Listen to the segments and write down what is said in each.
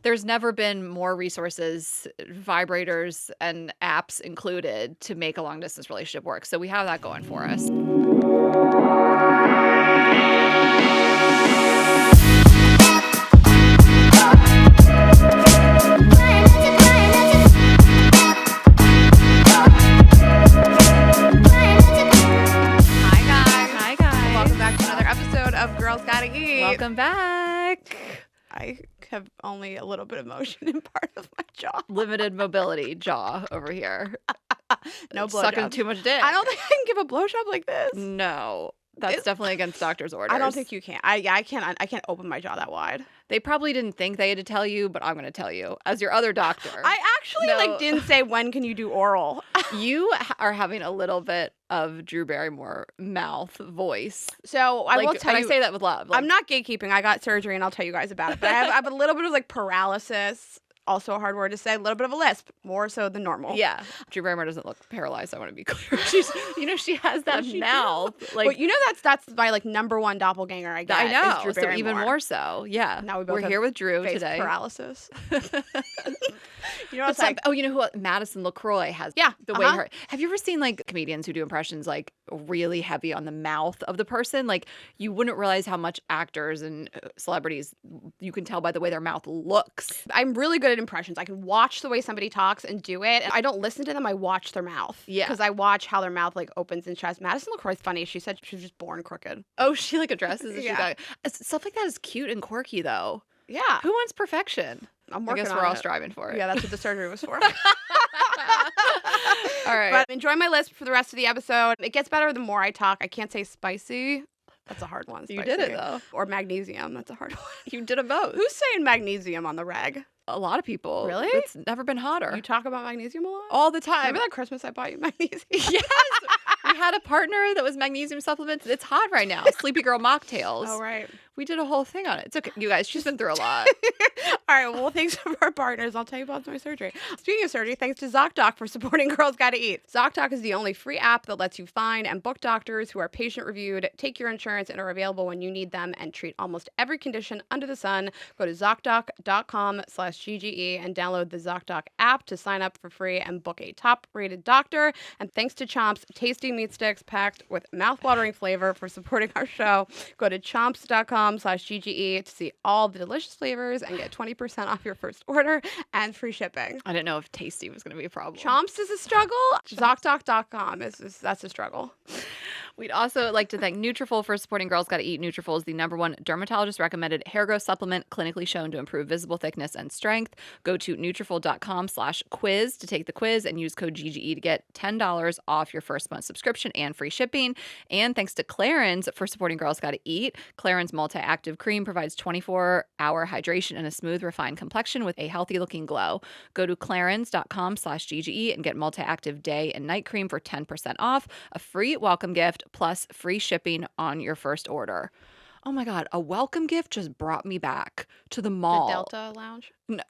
There's never been more resources, vibrators and apps included, to make a long-distance relationship work. So we have that going for us. Hi, guys. Welcome back to another episode of Girls Gotta Eat. Welcome back. I have only a little bit of motion in part of my jaw. Limited mobility jaw over here. No Sucking blowjobs. too much dick. I don't think I can give a blowjob like this. No, that's definitely against doctor's orders. I don't think you can. I can't open my jaw that wide. They probably didn't think they had to tell you, but I'm going to tell you as your other doctor. I actually didn't say when can you do oral. You are having a little bit of Drew Barrymore mouth voice. So I will tell and you. I say that with love. I'm not gatekeeping. I got surgery and I'll tell you guys about it. But I have a little bit of like paralysis. Also a hard word to say. A little bit of a lisp, more so than normal. Yeah, Drew Barrymore doesn't look paralyzed. I want to be clear. She's, she has that mouth. Like, well, that's my like number one doppelganger. I get. I know. Is Drew so Barrymore. Even more so. Yeah. Now we both We're here with Drew face today. Paralysis. You know, it's like, you know who Madison LaCroix has? Yeah, the way her. Have you ever seen like comedians who do impressions like really heavy on the mouth of the person? Like you wouldn't realize how much actors and celebrities you can tell by the way their mouth looks. I'm really good at impressions. I can watch the way somebody talks and do it. And I don't listen to them. I watch their mouth. Yeah, because I watch how their mouth like opens and shuts. Madison LaCroix's funny. She said she was just born crooked. Oh, she like addresses it. Yeah. Stuff like that is cute and quirky though. Yeah. Who wants perfection? I'm working I guess on we're all it. striving for it. Yeah, that's what the surgery was for. All right. But enjoy my list for the rest of the episode. It gets better the more I talk. I can't say spicy. That's a hard one. Spicy. You did it though. Or magnesium. That's a hard one. You did them both. Who's saying magnesium on the reg? A lot of people. Really? It's never been hotter. You talk about magnesium a lot? All the time. Remember that Christmas I bought you magnesium? Yes. We had a partner that was magnesium supplements. It's hot right now. Sleepy Girl mocktails. Oh, right. We did a whole thing on it. It's okay. You guys, she's been through a lot. All right. Well, thanks to our partners. I'll tell you about my surgery. Speaking of surgery, thanks to ZocDoc for supporting Girls Gotta Eat. ZocDoc is the only free app that lets you find and book doctors who are patient-reviewed, take your insurance, and are available when you need them, and treat almost every condition under the sun. Go to ZocDoc.com/GGE and download the ZocDoc app to sign up for free and book a top-rated doctor. And thanks to Chomp's tasty meat sticks packed with mouth-watering flavor for supporting our show. Go to chomps.com/GGE to see all the delicious flavors and get 20% off your first order and free shipping. I didn't know if tasty was going to be a problem. Chomps is a struggle. ZocDoc.com that's a struggle. We'd also like to thank Nutrafol for supporting Girls Gotta Eat. Nutrafol is the #1 dermatologist-recommended hair growth supplement, clinically shown to improve visible thickness and strength. Go to Nutrafol.com/quiz to take the quiz and use code GGE to get $10 off your first month subscription and free shipping. And thanks to Clarins for supporting Girls Gotta Eat. Clarins Multi-Active Cream provides 24-hour hydration and a smooth, refined complexion with a healthy-looking glow. Go to clarins.com/GGE and get Multi-Active Day and Night Cream for 10% off, a free welcome gift, plus free shipping on your first order. Oh my God, a welcome gift just brought me back to the mall. The Delta Lounge? No,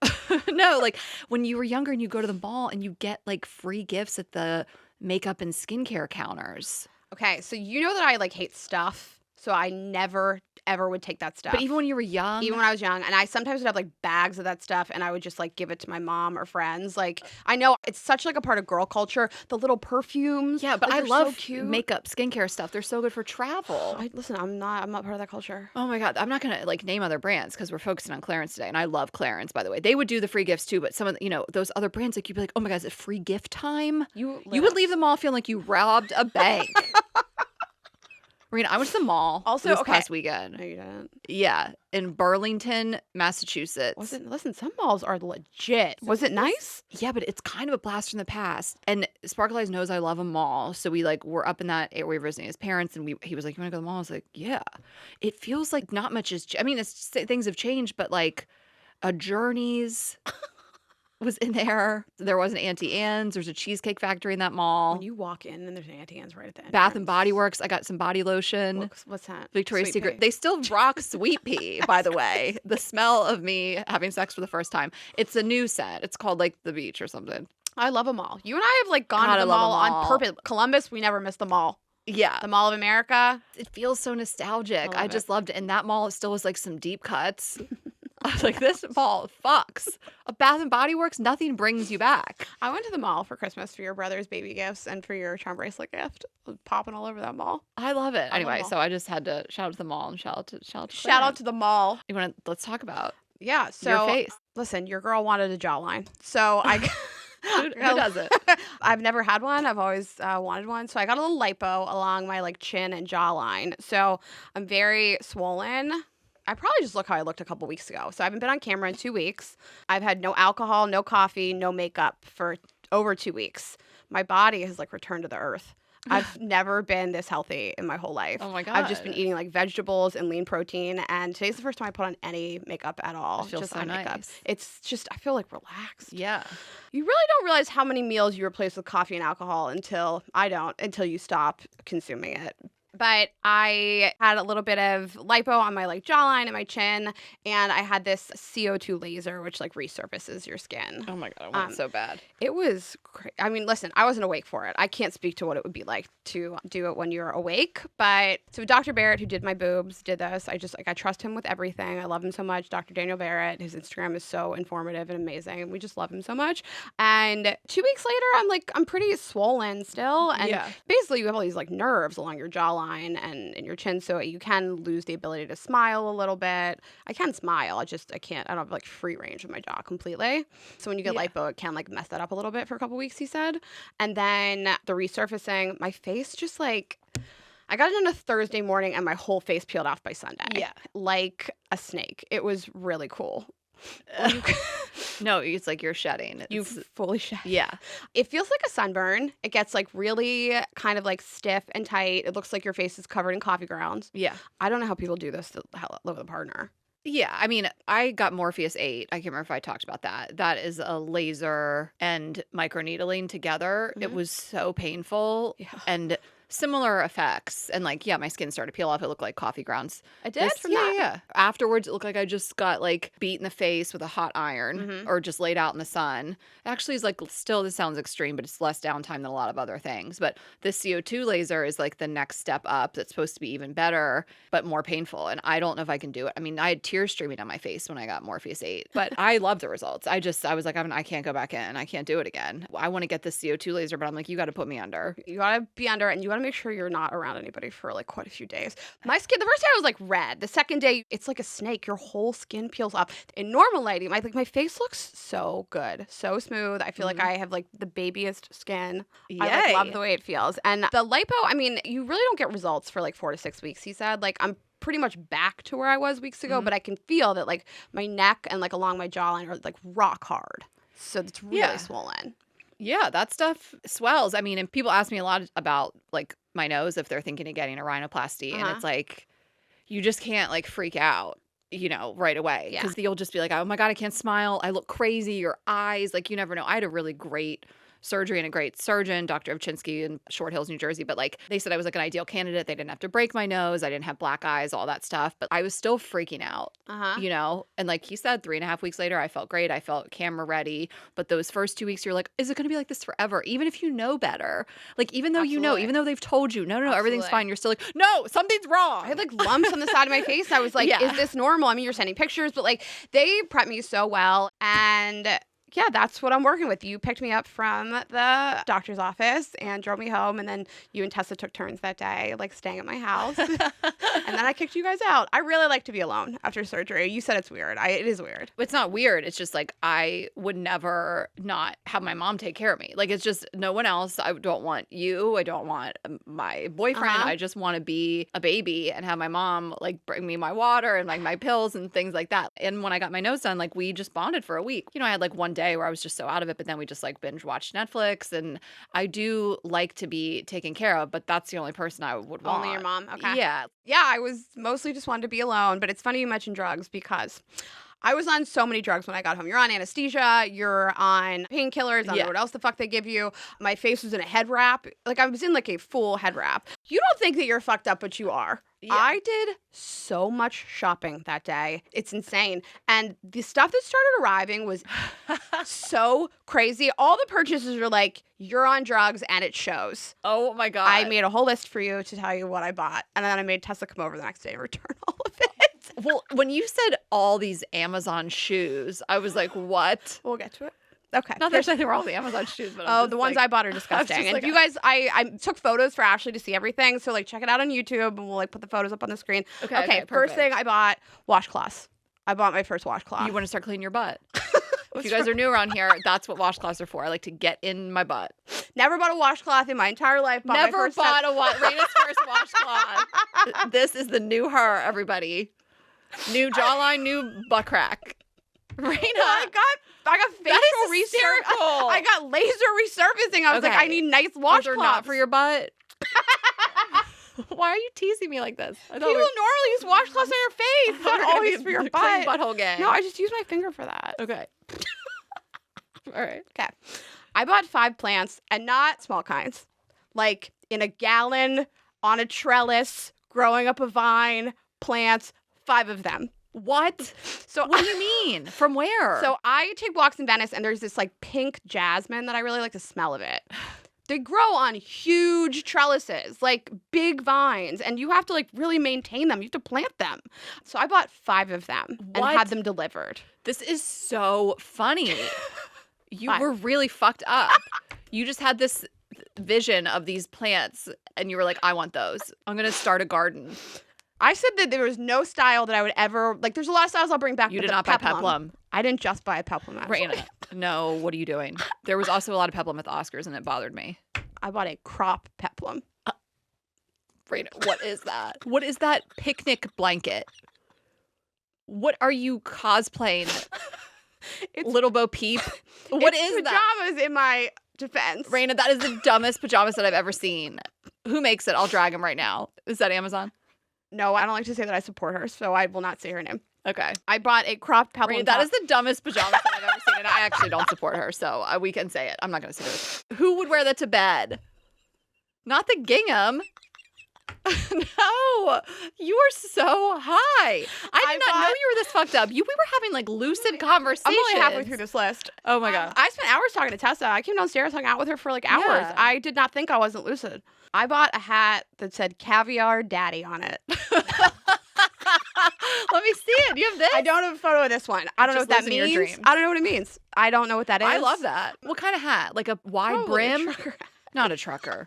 no, like when you were younger and you go to the mall and you get like free gifts at the makeup and skincare counters. Okay, so you know that I like hate stuff, so I never ever would take that stuff. But even when you were young? Even when I was young, and I sometimes would have like bags of that stuff, and I would just like give it to my mom or friends. Like I know it's such like a part of girl culture. The little perfumes. Yeah, but like, I love so cute. makeup, skincare stuff. They're so good for travel. Listen, I'm not part of that culture. Oh my God, I'm not gonna like name other brands because we're focusing on Clarins today, and I love Clarins, by the way. They would do the free gifts too, but some of those other brands, like you'd be like, oh my God, is it free gift time? You would leave the mall feeling like you robbed a bank. Rayna, I went to the mall this past weekend. No, you didn't. Yeah, in Burlington, Massachusetts. Listen, some malls are legit. Was it nice? Yeah, but it's kind of a blast from the past. And Sparkle Eyes knows I love a mall, so we like were up in that area. We were visiting his parents, and he was like, "You want to go to the mall?" I was like, "Yeah." It feels like not much is. I mean, things have changed, but like a Journeys was in there. There was an Auntie Anne's. There's a Cheesecake Factory in that mall. When you walk in, then there's an Auntie Anne's right at the end. Bath and Body Works. I got some body lotion. What's that? Victoria's Sweet Secret. Pea. They still rock Sweet Pea, by the way. The smell of me having sex for the first time. It's a new scent. It's called like The Beach or something. I love a mall. You and I have like gone God, to I the love a mall on mall. purpose. Columbus, we never miss the mall. Yeah. The Mall of America. It feels so nostalgic. I just loved it. And that mall still was like some deep cuts. I was like, this mall fucks. A Bath and Body Works, nothing brings you back. I went to the mall for Christmas for your brother's baby gifts and for your charm bracelet gift. I was popping all over that mall. I love it. I love Anyway, mall. so I just had to shout out to the mall and shout out to Shout out Clarence. to the mall. Let's talk about Yeah. your So face. listen, your girl wanted a jawline. So I Who does it? I've never had one. I've always wanted one. So I got a little lipo along my like chin and jawline. So I'm very swollen. I probably just look how I looked a couple weeks ago. So I haven't been on camera in 2 weeks. I've had no alcohol, no coffee, no makeup for over 2 weeks. My body has like returned to the earth. I've never been this healthy in my whole life. Oh my God. I've just been eating like vegetables and lean protein. And today's the first time I put on any makeup at all. It feels just so eye makeup. nice. It's just, I feel like relaxed. Yeah. You really don't realize how many meals you replace with coffee and alcohol until you stop consuming it. But I had a little bit of lipo on my like jawline and my chin, and I had this CO2 laser, which like resurfaces your skin. Oh my God, I want it so bad. It was I mean, listen, I wasn't awake for it. I can't speak to what it would be like to do it when you're awake. But so Dr. Barrett, who did my boobs, did this. I trust him with everything. I love him so much. Dr. Daniel Barrett, his Instagram is so informative and amazing. We just love him so much. And 2 weeks later, I'm pretty swollen still. And basically you have all these like nerves along your jawline and in your chin, so you can lose the ability to smile a little bit. I can smile, I don't have like free range of my jaw completely. So when you get lipo, it can like mess that up a little bit for a couple weeks, he said. And then the resurfacing, my face just like, I got it on a Thursday morning and my whole face peeled off by Sunday. Yeah. Like a snake. It was really cool. No, it's like you're shedding. You fully shed. Yeah. It feels like a sunburn. It gets like really kind of like stiff and tight. It looks like your face is covered in coffee grounds. Yeah. I don't know how people do this to live with a partner. Yeah, I mean, I got Morpheus 8. I can't remember if I talked about that. That is a laser and microneedling together. It was so painful and similar effects. And like, yeah, my skin started to peel off. It looked like coffee grounds. It did from that? Yeah. Afterwards, it looked like I just got like beat in the face with a hot iron or just laid out in the sun. It actually is like, still, this sounds extreme, but it's less downtime than a lot of other things. But the CO2 laser is like the next step up that's supposed to be even better, but more painful. And I don't know if I can do it. I mean, I had tears streaming down my face when I got Morpheus 8, but I love the results. I was like, I can't go back in. I can't do it again. I want to get the CO2 laser, but I'm like, you got to put me under. You got to be under, and you got to make sure you're not around anybody for like quite a few days. My skin, the first day I was like red. The second day, it's like a snake. Your whole skin peels off. In normal lighting, my face looks so good, so smooth. I feel like I have like the babiest skin. I like, love the way it feels. And the lipo, I mean, you really don't get results for like 4 to 6 weeks, he said. Like I'm pretty much back to where I was weeks ago, but I can feel that like my neck and like along my jawline are like rock hard. So it's really swollen. Yeah, that stuff swells. I mean, and people ask me a lot about like my nose if they're thinking of getting a rhinoplasty. And it's like, you just can't like freak out, right away. Because you'll just be like, oh my God, I can't smile. I look crazy. Your eyes, like you never know. I had a really great surgery and a great surgeon, Dr. Ovchinsky in Short Hills, New Jersey. But like they said I was like an ideal candidate. They didn't have to break my nose. I didn't have black eyes, all that stuff. But I was still freaking out, And like he said, 3.5 weeks later, I felt great. I felt camera ready. But those first 2 weeks, you're like, is it going to be like this forever? Even if you know better. Like even though even though they've told you, no, everything's fine. You're still like, no, something's wrong. I had like lumps on the side of my face. I was like, is this normal? I mean, you're sending pictures, but like they prepped me so well. And yeah, that's what I'm working with. You picked me up from the doctor's office and drove me home. And then you and Tessa took turns that day, like staying at my house. And then I kicked you guys out. I really like to be alone after surgery. You said it's weird. It is weird. It's not weird. It's just like I would never not have my mom take care of me. Like it's just no one else. I don't want you. I don't want my boyfriend. I just want to be a baby and have my mom like bring me my water and like my pills and things like that. And when I got my nose done, like we just bonded for a week. I had like one day where I was just so out of it, but then we just like binge watched Netflix. And I do like to be taken care of, but that's the only person I would want. Only your mom? Okay. Yeah. Yeah, I was mostly just wanted to be alone, but it's funny you mentioned drugs because I was on so many drugs when I got home. You're on anesthesia, you're on painkillers, I don't know what else the fuck they give you. My face was in a head wrap. Like I was in like a full head wrap. You don't think that you're fucked up, but you are. Yeah. I did so much shopping that day. It's insane. And the stuff that started arriving was so crazy. All the purchases are like, you're on drugs and it shows. Oh my God. I made a whole list for you to tell you what I bought. And then I made Tessa come over the next day and return all of it. Well, when you said all these Amazon shoes, I was like, what? We'll get to it. Okay. Not there's anything wrong with the Amazon shoes, but The ones I bought are disgusting. And like, you guys, I took photos for Ashley to see everything. So like check it out on YouTube and we'll like put the photos up on the screen. Okay, first thing perfect. I bought washcloths. I bought my first washcloth. You want to start cleaning your butt. If you guys are new around here, that's what washcloths are for. I like to get in my butt. Never bought a washcloth in my entire life. Never bought Rayna's first washcloth. This is the new her, everybody. New jawline, new butt crack. Rayna. I got facial hysterical. I got laser resurfacing. I was like, I need nice washcloths. Those are not for your butt. Why are you teasing me like this? People normally use washcloths on your face. It's not always for your butt. Butthole gang. No, I just use my finger for that. Okay. All right. Okay. I bought 5 plants and not small kinds. Like in a gallon, on a trellis, growing up a vine, plants, 5 of them. What? So what do you mean? From where? So I take walks in Venice and there's this like pink jasmine that I really like the smell of it. They grow on huge trellises, like big vines, and you have to like really maintain them. You have to plant them. So I bought 5 of them and had them delivered. This is so funny. You 5. were really fucked up. You just had this vision of these plants and you were like, I want those. I'm going to start a garden. I said that there was no style that I would ever, like there's a lot of styles I'll bring back. You did not buy peplum. I didn't just buy a peplum. Rayna, no, what are you doing? There was also a lot of peplum at the Oscars and it bothered me. I bought a crop peplum. Rayna, what is that? What is that picnic blanket? What are you cosplaying? It's Little Bo Peep? What is that? Pajamas in my defense. Rayna, that is the dumbest pajamas that I've ever seen. Who makes it? I'll drag him right now. Is that Amazon? No, I don't like to say that I support her, so I will not say her name. Okay. I bought a cropped peplum. Rayna, that is the dumbest pajamas that I've ever seen, and I actually don't support her, so we can say it. I'm not going to say it. Who would wear that to bed? Not the gingham. No, you are so high. I did not know you were this fucked up. We were having like lucid conversations. I'm only halfway through this list. Oh my God. I spent hours talking to Tessa. I came downstairs, hung out with her for like hours. Yeah. I did not think I wasn't lucid. I bought a hat that said Caviar Daddy on it. Let me see it. You have this? I don't have a photo of this one. I don't know what that lives in your means. dreams. I don't know what it means. I don't know what that is. I love that. What kind of hat? Like a wide Probably brim? a trucker hat. Not a trucker.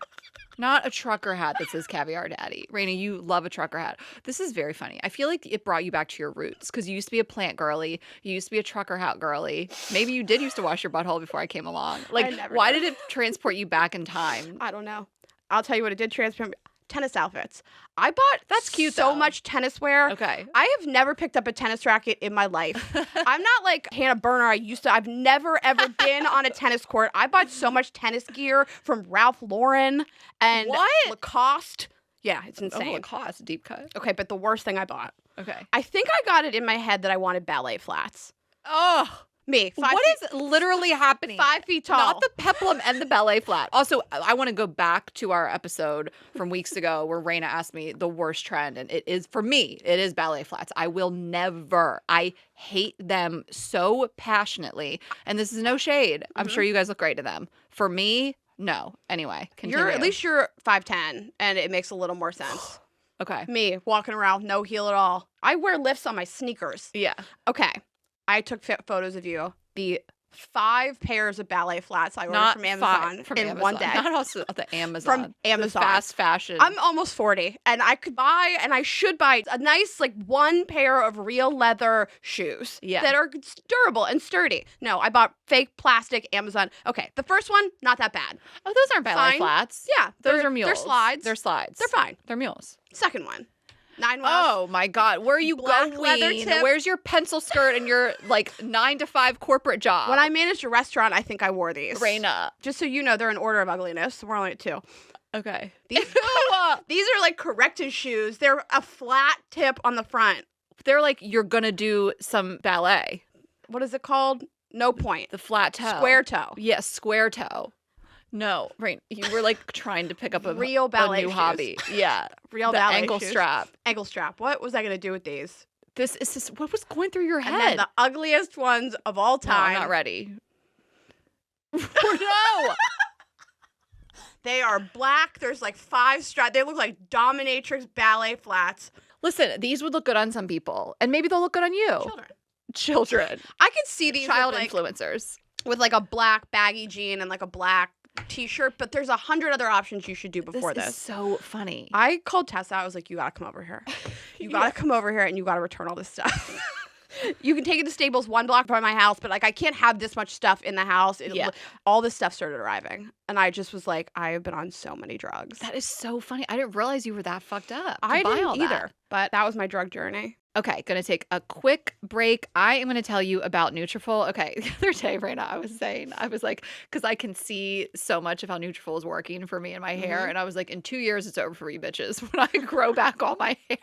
Not a trucker hat that says Caviar Daddy. Rayna, you love a trucker hat. This is very funny. I feel like it brought you back to your roots because you used to be a plant girly. You used to be a trucker hat girly. Maybe you did used to wash your butthole before I came along. Like, why did it transport you back in time? I don't know. I'll tell you what it did transfer me. Tennis outfits. I bought That's cute, so though. much tennis wear. Okay. I have never picked up a tennis racket in my life. I'm not like Hannah Berner. I've never ever been on a tennis court. I bought so much tennis gear from Ralph Lauren and Lacoste. Yeah, it's insane. Oh, Lacoste, deep cut. Okay, but the worst thing I bought. Okay. I think I got it in my head that I wanted ballet flats. Oh. Me. What is literally happening? 5 feet tall. Not the peplum and the ballet flat. Also, I want to go back to our episode from weeks ago where Rayna asked me the worst trend. And it is, for me, it is ballet flats. I will never. I hate them so passionately. And this is no shade. I'm sure you guys look great in them. For me, no. Anyway, continue. At least you're 5'10", and it makes a little more sense. Okay. Me, walking around, no heel at all. I wear lifts on my sneakers. Yeah. Okay. I took photos of you. The 5 pairs of ballet flats I ordered from Amazon in one day. Not also the Amazon. From Amazon. The fast fashion. I'm almost 40, and I could buy, and I should buy a nice, like, 1 pair of real leather shoes that are durable and sturdy. No, I bought fake plastic Amazon. Okay, the first one, not that bad. Oh, those aren't ballet flats. Yeah. Those are mules. They're slides. They're slides. They're fine. They're mules. Second one. 9 miles. Oh my God, where are you Black going? leather tip. Where's your pencil skirt and your like 9 to 5 corporate job? When I managed a restaurant, I think I wore these. Rayna. Just so you know, they're in order of ugliness. We're only at 2. Okay. These are like corrective shoes. They're a flat tip on the front. They're like you're gonna do some ballet. What is it called? No point. The flat toe. Square toe. Yes, square toe. No, right. You were like trying to pick up a real ballet new shoes. hobby. Yeah. Real the ballet ankle shoes. strap. Ankle strap. What was I going to do with these? This is just, what was going through your head? And then the ugliest ones of all time. No, I'm not ready. No. They are black. There's like 5 straps. They look like dominatrix ballet flats. Listen, these would look good on some people, and maybe they'll look good on you. Children. I could see these Child with, like, influencers. with like a black baggy jean and like a black t-shirt, but there's 100 other options you should do before This this. is so funny. I called Tessa. I was like, you gotta come over here. You gotta come over here and you gotta return all this stuff. You can take it to Staples 1 block from my house, but like I can't have this much stuff in the house. All this stuff started arriving. And I just was like, I have been on so many drugs. That is so funny. I didn't realize you were that fucked up. I didn't either, That. but that was my drug journey. Okay, gonna take a quick break. I am gonna tell you about Nutrafol. Okay, the other day, Rayna, I was like, because I can see so much of how Nutrafol is working for me and my hair, and I was like, in 2 years, it's over for you bitches when I grow back all my hair.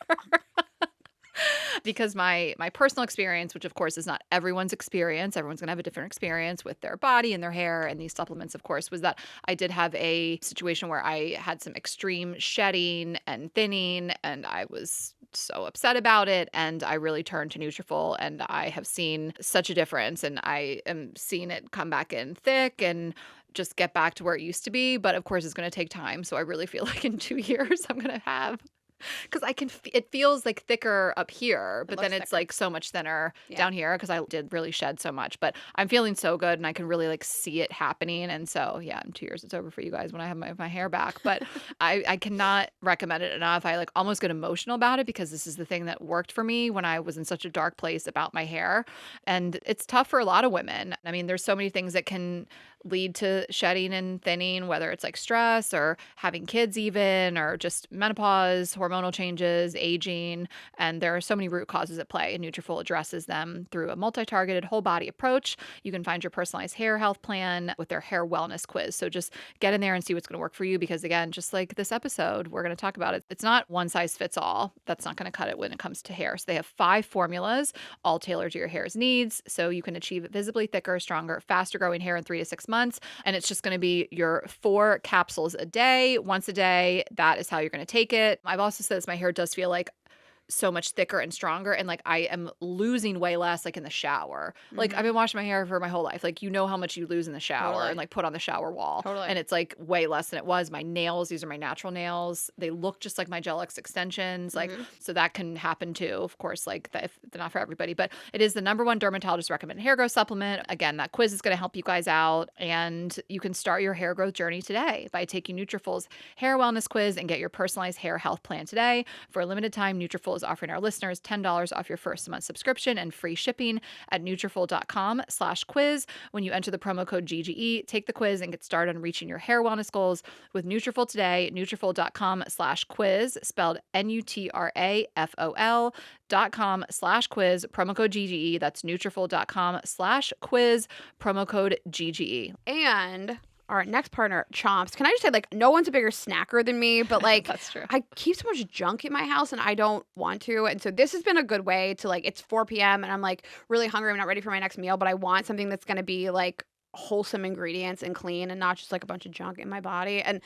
Because my personal experience, which of course is not everyone's experience, everyone's going to have a different experience with their body and their hair and these supplements, of course, was that I did have a situation where I had some extreme shedding and thinning, and I was so upset about it, and I really turned to Nutrafol, and I have seen such a difference, and I am seeing it come back in thick and just get back to where it used to be. But of course, it's going to take time. So I really feel like in 2 years, I'm going to have, because it feels like thicker up here, but then it's thicker. like so much thinner down here because I did really shed so much. But I'm feeling so good, and I can really like see it happening. And so yeah, in 2 years it's over for you guys when I have my hair back. But I cannot recommend it enough. I like almost get emotional about it because this is the thing that worked for me when I was in such a dark place about my hair, and it's tough for a lot of women. I mean, there's so many things that can lead to shedding and thinning, whether it's like stress or having kids even, or just menopause, hormonal changes, aging, and there are so many root causes at play, and Nutrafol addresses them through a multi-targeted whole body approach. You can find your personalized hair health plan with their hair wellness quiz. So just get in there and see what's going to work for you, because again, just like this episode, we're going to talk about it. It's not one size fits all. That's not going to cut it when it comes to hair. So they have 5 formulas, all tailored to your hair's needs, so you can achieve visibly thicker, stronger, faster growing hair in 3 to 6 months. And it's just going to be your 4 capsules a day, once a day. That is how you're going to take it. I've also said this, my hair does feel like so much thicker and stronger, and like I am losing way less like in the shower. Like I've been washing my hair for my whole life. Like, you know how much you lose in the shower and like put on the shower wall. And it's like way less than it was. My nails, these are my natural nails. They look just like my Gel X extensions. Like, so that can happen too. Of course, like if they're not for everybody, but it is the #1 dermatologist recommended hair growth supplement. Again, that quiz is going to help you guys out, and you can start your hair growth journey today by taking Nutrafol's hair wellness quiz and get your personalized hair health plan today. For a limited time, Nutrafol is offering our listeners $10 off your first month subscription and free shipping at Nutrafol.com/quiz. When you enter the promo code GGE, take the quiz and get started on reaching your hair wellness goals with Nutrafol today. Nutrafol.com/quiz, spelled Nutrafol.com/quiz, promo code GGE. That's Nutrafol.com/quiz, promo code GGE. And our next partner, Chomps. Can I just say, like, no one's a bigger snacker than me, but like, That's true. I keep so much junk in my house and I don't want to. And so this has been a good way to, like, it's 4 p.m. and I'm like really hungry. I'm not ready for my next meal, but I want something that's going to be like wholesome ingredients and clean and not just like a bunch of junk in my body. And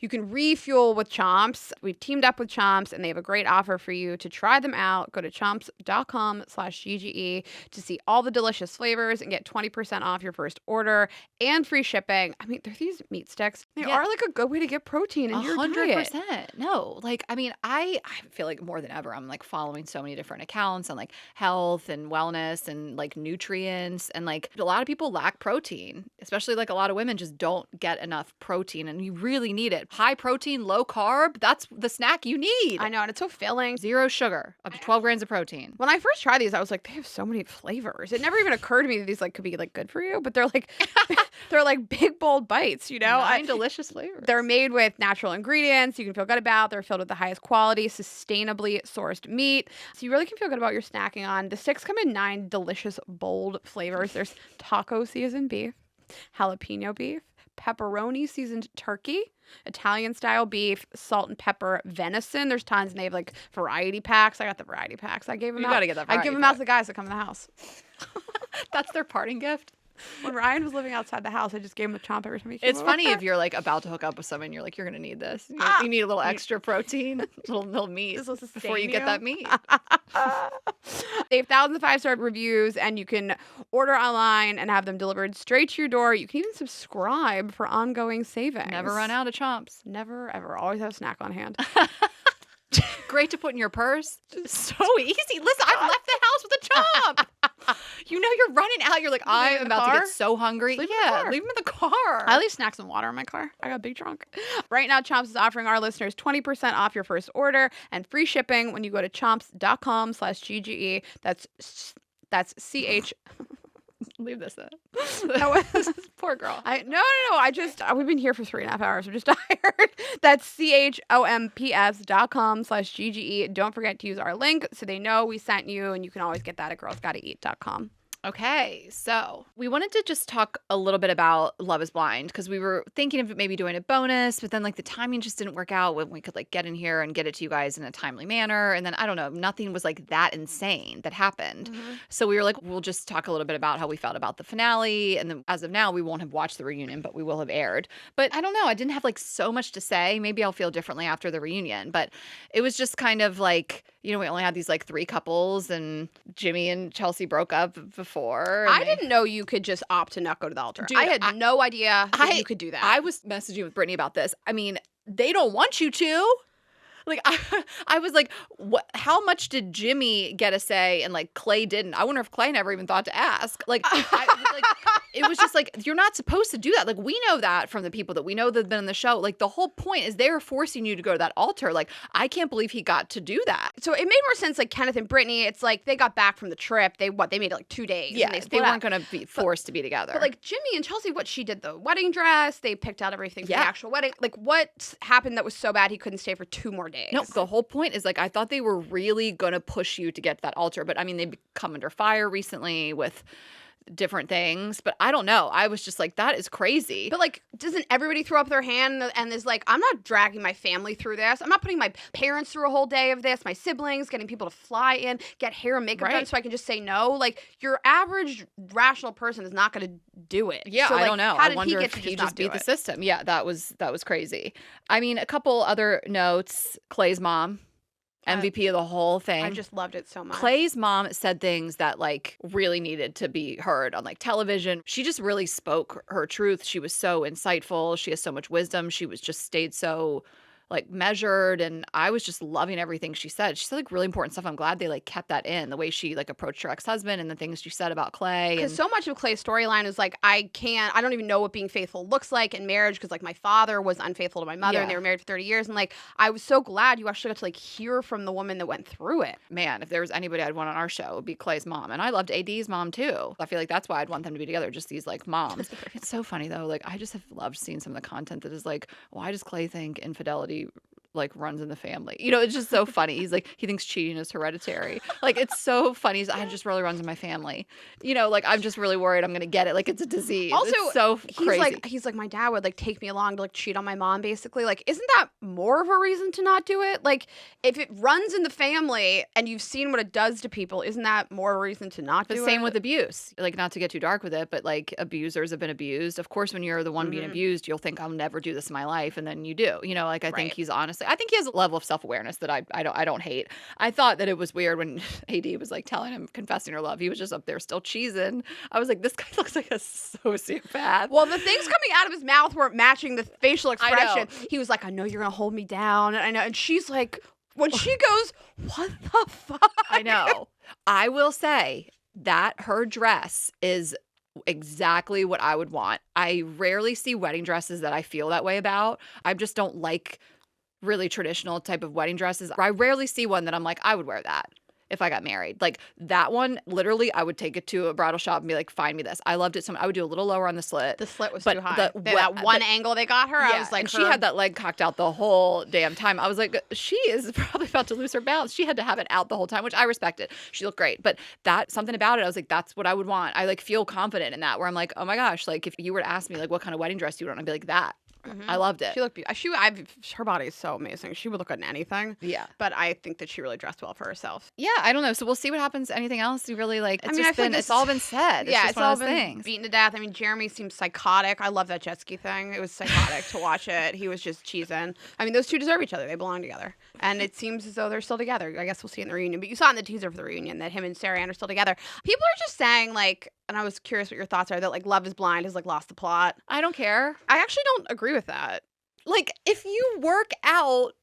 you can refuel with Chomps. We've teamed up with Chomps and they have a great offer for you to try them out. Go to chomps.com/GGE to see all the delicious flavors and get 20% off your first order and free shipping. I mean, they're these meat sticks. They are like a good way to get protein in your diet. 100%. No, like, I mean, I feel like more than ever, I'm like following so many different accounts on like health and wellness and like nutrients, and like a lot of people lack protein. Especially like a lot of women just don't get enough protein, and you really need it. High protein, low carb, that's the snack you need. I know, and it's so filling. 0 sugar, up to 12 grams of protein. When I first tried these, I was like, they have so many flavors. It never even occurred to me that these like could be like good for you, but they're like they're like big bold bites, you know? 9 delicious flavors. They're made with natural ingredients you can feel good about. They're filled with the highest quality, sustainably sourced meat. So you really can feel good about your snacking on. The sticks come in 9 delicious, bold flavors. There's taco seasoned beef, jalapeno beef, pepperoni seasoned turkey, Italian style beef, salt and pepper venison. There's tons, and they have like variety packs. I got the variety packs. I gave them out. You gotta get that variety I give them out to the guys that come in the house. That's their parting gift. When Ryan was living outside the house, I just gave him a chomp every time he came It's over. funny if you're like about to hook up with someone, you're like, you're gonna need this. You need a little extra protein, little meat This will sustain before you get that meat. They have thousands of 5-star reviews, and you can order online and have them delivered straight to your door. You can even subscribe for ongoing savings. Never run out of chomps. Never, ever. Always have a snack on hand. Great to put in your purse. So easy. Listen, I've left the house with a chomp. You know you're running out. You're like, I am about to get so hungry. Leave him in the car. Leave him in the car. I leave snacks and water in my car. I got a big trunk. Right now, Chomps is offering our listeners 20% off your first order and free shipping when you go to chomps.com/GGE. That's CH. Leave this in. No, Poor girl. No. We've been here for 3.5 hours. I'm just tired. That's CHOMPS.com/GGE. Don't forget to use our link so they know we sent you, and you can always get that at girlsgottaeat.com. Okay, so we wanted to just talk a little bit about Love is Blind because we were thinking of maybe doing a bonus, but then like the timing just didn't work out when we could like get in here and get it to you guys in a timely manner. And then I don't know, nothing was like that insane that happened. So we were like, we'll just talk a little bit about how we felt about the finale. And then as of now, we won't have watched the reunion, but we will have aired. But I don't know, I didn't have like so much to say. Maybe I'll feel differently after the reunion, but it was just kind of like, you know, we only had these like 3 couples and Jimmy and Chelsea broke up before. I didn't know you could just opt to not go to the altar. Dude, I had no idea that you could do that. I was messaging with Brittany about this. I mean, they don't want you to. Like, I was like, what? How much did Jimmy get a say and, like, Clay didn't? I wonder if Clay never even thought to ask. Like, it was just like, you're not supposed to do that. Like, we know that from the people that we know that have been on the show. Like, the whole point is they're forcing you to go to that altar. Like, I can't believe he got to do that. So it made more sense, like, Kenneth and Brittany, it's like they got back from the trip. They made it, like, 2 days. Yeah, and they weren't going to be forced to be together. But, like, Jimmy and Chelsea, she did the wedding dress. They picked out everything for the actual wedding. Like, what happened that was so bad he couldn't stay for 2 more days? No, the whole point is like I thought they were really gonna push you to get to that altar, but I mean they've come under fire recently with different things, but I don't know. I was just like, that is crazy. But like, doesn't everybody throw up their hand and is like, I'm not dragging my family through this. I'm not putting my parents through a whole day of this, my siblings, getting people to fly in, get hair and makeup done so I can just say no. Like, your average rational person is not going to do it. Yeah, so, I don't know. How I did wonder he if get to he just beat the it? system. Yeah, that was crazy. I mean, a couple other notes. Clay's mom. MVP of the whole thing. I just loved it so much. Clay's mom said things that like really needed to be heard on like television. She just really spoke her truth. She was so insightful. She has so much wisdom. She was just stayed so like measured, and I was just loving everything she said. She said like really important stuff. I'm glad they like kept that in, the way she like approached her ex-husband and the things she said about Clay. Because so much of Clay's storyline is like, I don't even know what being faithful looks like in marriage, because like my father was unfaithful to my mother and they were married for 30 years. And like, I was so glad you actually got to like hear from the woman that went through it. Man, if there was anybody I'd want on our show, it would be Clay's mom. And I loved AD's mom too. I feel like that's why I'd want them to be together, just these like moms. It's so funny though. Like, I just have loved seeing some of the content that is like, why does Clay think infidelity like runs in the family? You know, it's just so funny. He's like, he thinks cheating is hereditary. Like, it's so funny. He's, it just really runs in my family. You know, like, I'm just really worried I'm gonna get it. Like, it's a disease. Also, it's so crazy. He's like, my dad would like take me along to like cheat on my mom, basically. Like, isn't that more of a reason to not do it? Like, if it runs in the family and you've seen what it does to people, isn't that more a reason to not do it? The same with abuse. Like, not to get too dark with it, but like, abusers have been abused. Of course, when you're the one being abused, you'll think, I'll never do this in my life, and then you do. You know, like, I think he has a level of self-awareness that I don't hate. I thought that it was weird when AD was like telling him, confessing her love. He was just up there still cheesing. I was like, this guy looks like a sociopath. Well, the things coming out of his mouth weren't matching the facial expression. He was like, I know you're gonna hold me down, and I know. And she's like, when she goes, what the fuck? I know. I will say that her dress is exactly what I would want. I rarely see wedding dresses that I feel that way about. I just don't like really traditional type of wedding dresses. I rarely see one that I'm like, I would wear that if I got married. Like, that one, literally, I would take it to a bridal shop and be like, find me this. I loved it so much. I would do a little lower on the slit. The slit was too high. That one angle they got her, I was like, and she had that leg cocked out the whole damn time. I was like, she is probably about to lose her balance. She had to have it out the whole time, which I respected. She looked great. But something about it, I was like, that's what I would want. I like feel confident in that, where I'm like, oh my gosh, like if you were to ask me like what kind of wedding dress do you want, I'd be like, that. I loved it. She looked beautiful. Her body is so amazing. She would look good in anything. Yeah. But I think that she really dressed well for herself. Yeah, I don't know. So we'll see what happens. Anything else you really like? It's it's all been said. It's all been things. beaten to death. I mean, Jeremy seems psychotic. I love that jet ski thing. It was psychotic to watch it. He was just cheesing. I mean, those two deserve each other. They belong together. And it seems as though they're still together. I guess we'll see in the reunion. But you saw in the teaser for the reunion that him and Sarah Ann are still together. People are just saying, like, and I was curious what your thoughts are, that like Love is Blind has like lost the plot. I don't care. I actually don't agree with that. Like, if you work out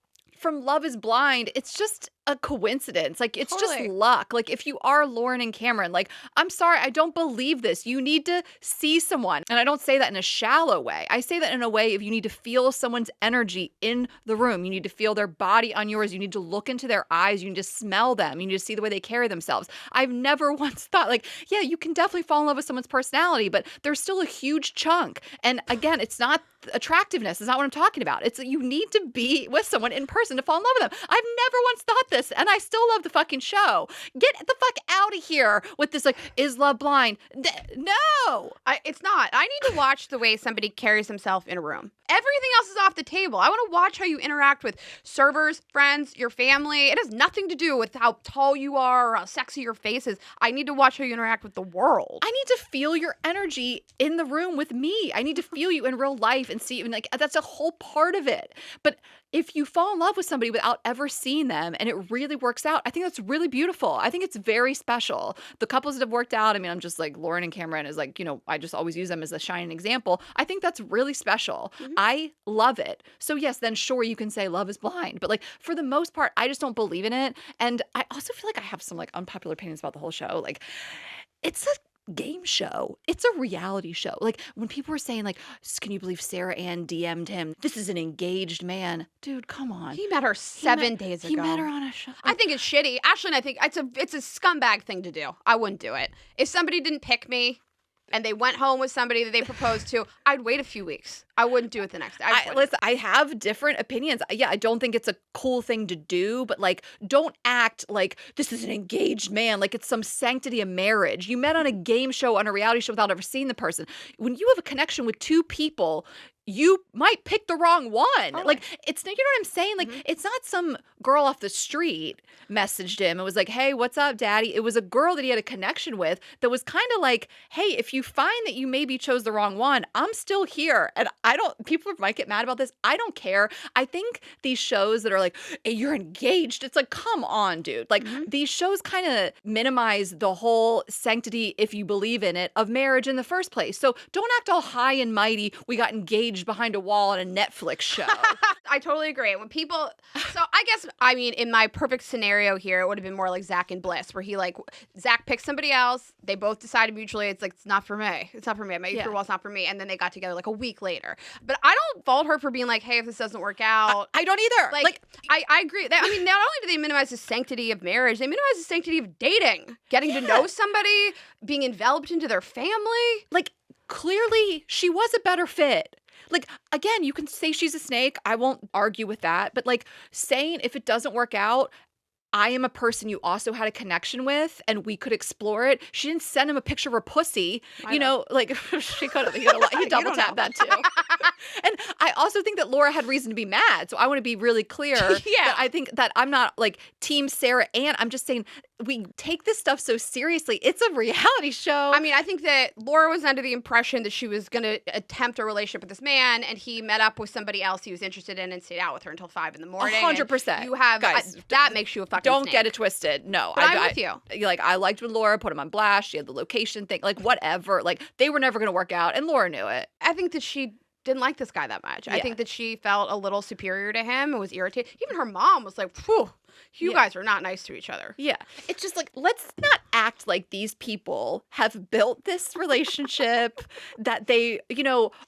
from Love is Blind, it's just a coincidence. Like, it's just Totally. luck. Like, if you are Lauren and Cameron, like, I'm sorry, I don't believe this. You need to see someone. And I don't say that in a shallow way. I say that in a way if you need to feel someone's energy in the room. You need to feel their body on yours. You need to look into their eyes. You need to smell them. You need to see the way they carry themselves. I've never once thought, like, yeah, you can definitely fall in love with someone's personality, but there's still a huge chunk. And again, it's not attractiveness. It's not what I'm talking about. It's that you need to be with someone in person to fall in love with them. I've never once thought this, and I still love the fucking show. Get the fuck out of here with this, like, is love blind? No! It's not. I need to watch the way somebody carries himself in a room. Everything else is off the table. I want to watch how you interact with servers, friends, your family. It has nothing to do with how tall you are or how sexy your face is. I need to watch how you interact with the world. I need to feel your energy in the room with me. I need to feel you in real life and see, and like, that's a whole part of it. But if you fall in love with somebody without ever seeing them and it really works out, I think that's really beautiful. I think it's very special. The couples that have worked out, I mean, I'm just like, Lauren and Cameron is like, I just always use them as a shining example. I think that's really special. Mm-hmm. I love it. So yes, then sure, you can say love is blind. But like, for the most part, I just don't believe in it. And I also feel like I have some like unpopular opinions about the whole show. Like, it's a game show. It's a reality show. Like, when people were saying, like, can you believe Sarah Ann DM'd him? This is an engaged man. Dude, come on. He met her 7 days ago. He met her on a show. I think it's shitty. Ashlyn, I think it's a scumbag thing to do. I wouldn't do it. If somebody didn't pick me and they went home with somebody that they proposed to, I'd wait a few weeks. I wouldn't do it the next day. Listen, I have different opinions. Yeah, I don't think it's a cool thing to do, but like, don't act like this is an engaged man, like it's some sanctity of marriage. You met on a game show, on a reality show without ever seeing the person. When you have a connection with two people, you might pick the wrong one. Totally. Like, it's, you know what I'm saying? Like, it's not some girl off the street messaged him and was like, hey, what's up, daddy? It was a girl that he had a connection with that was kind of like, hey, if you find that you maybe chose the wrong one, I'm still here. And people might get mad about this. I don't care. I think these shows that are like, hey, you're engaged. It's like, come on, dude. Like, these shows kind of minimize the whole sanctity, if you believe in it, of marriage in the first place. So don't act all high and mighty. We got engaged behind a wall on a Netflix show. I totally agree. When people, so I guess, I mean, in my perfect scenario here, it would have been more like Zach and Bliss, where Zach picked somebody else. They both decided mutually, it's like, it's not for me. It's not for me. I met you through a wall, it's not for me. And then they got together like a week later. But I don't fault her for being like, hey, if this doesn't work out. I don't either. Like I agree. I mean, not only do they minimize the sanctity of marriage, they minimize the sanctity of dating, getting to know somebody, being enveloped into their family. Like, clearly she was a better fit. Like, again, you can say she's a snake. I won't argue with that. But like, saying if it doesn't work out, I am a person you also had a connection with and we could explore it. She didn't send him a picture of her pussy. Like, she could have. He double tapped that too. And I also think that Laura had reason to be mad. So I want to be really clear that I think that I'm not like team Sarah Ann. I'm just saying we take this stuff so seriously. It's a reality show. I mean, I think that Laura was under the impression that she was going to attempt a relationship with this man, and he met up with somebody else he was interested in and stayed out with her until 5 in the morning. 100%. You have, guys, that makes you a fucking don't snake. get it twisted. No, But I'm with you. Like, I liked when Laura put him on blast. She had the location thing, like whatever. Like, they were never going to work out, and Laura knew it. I think that she didn't like this guy that much. I think that she felt a little superior to him and was irritated. Even her mom was like, "Phew, you guys are not nice to each other." Yeah. It's just like, let's not act like these people have built this relationship, that they,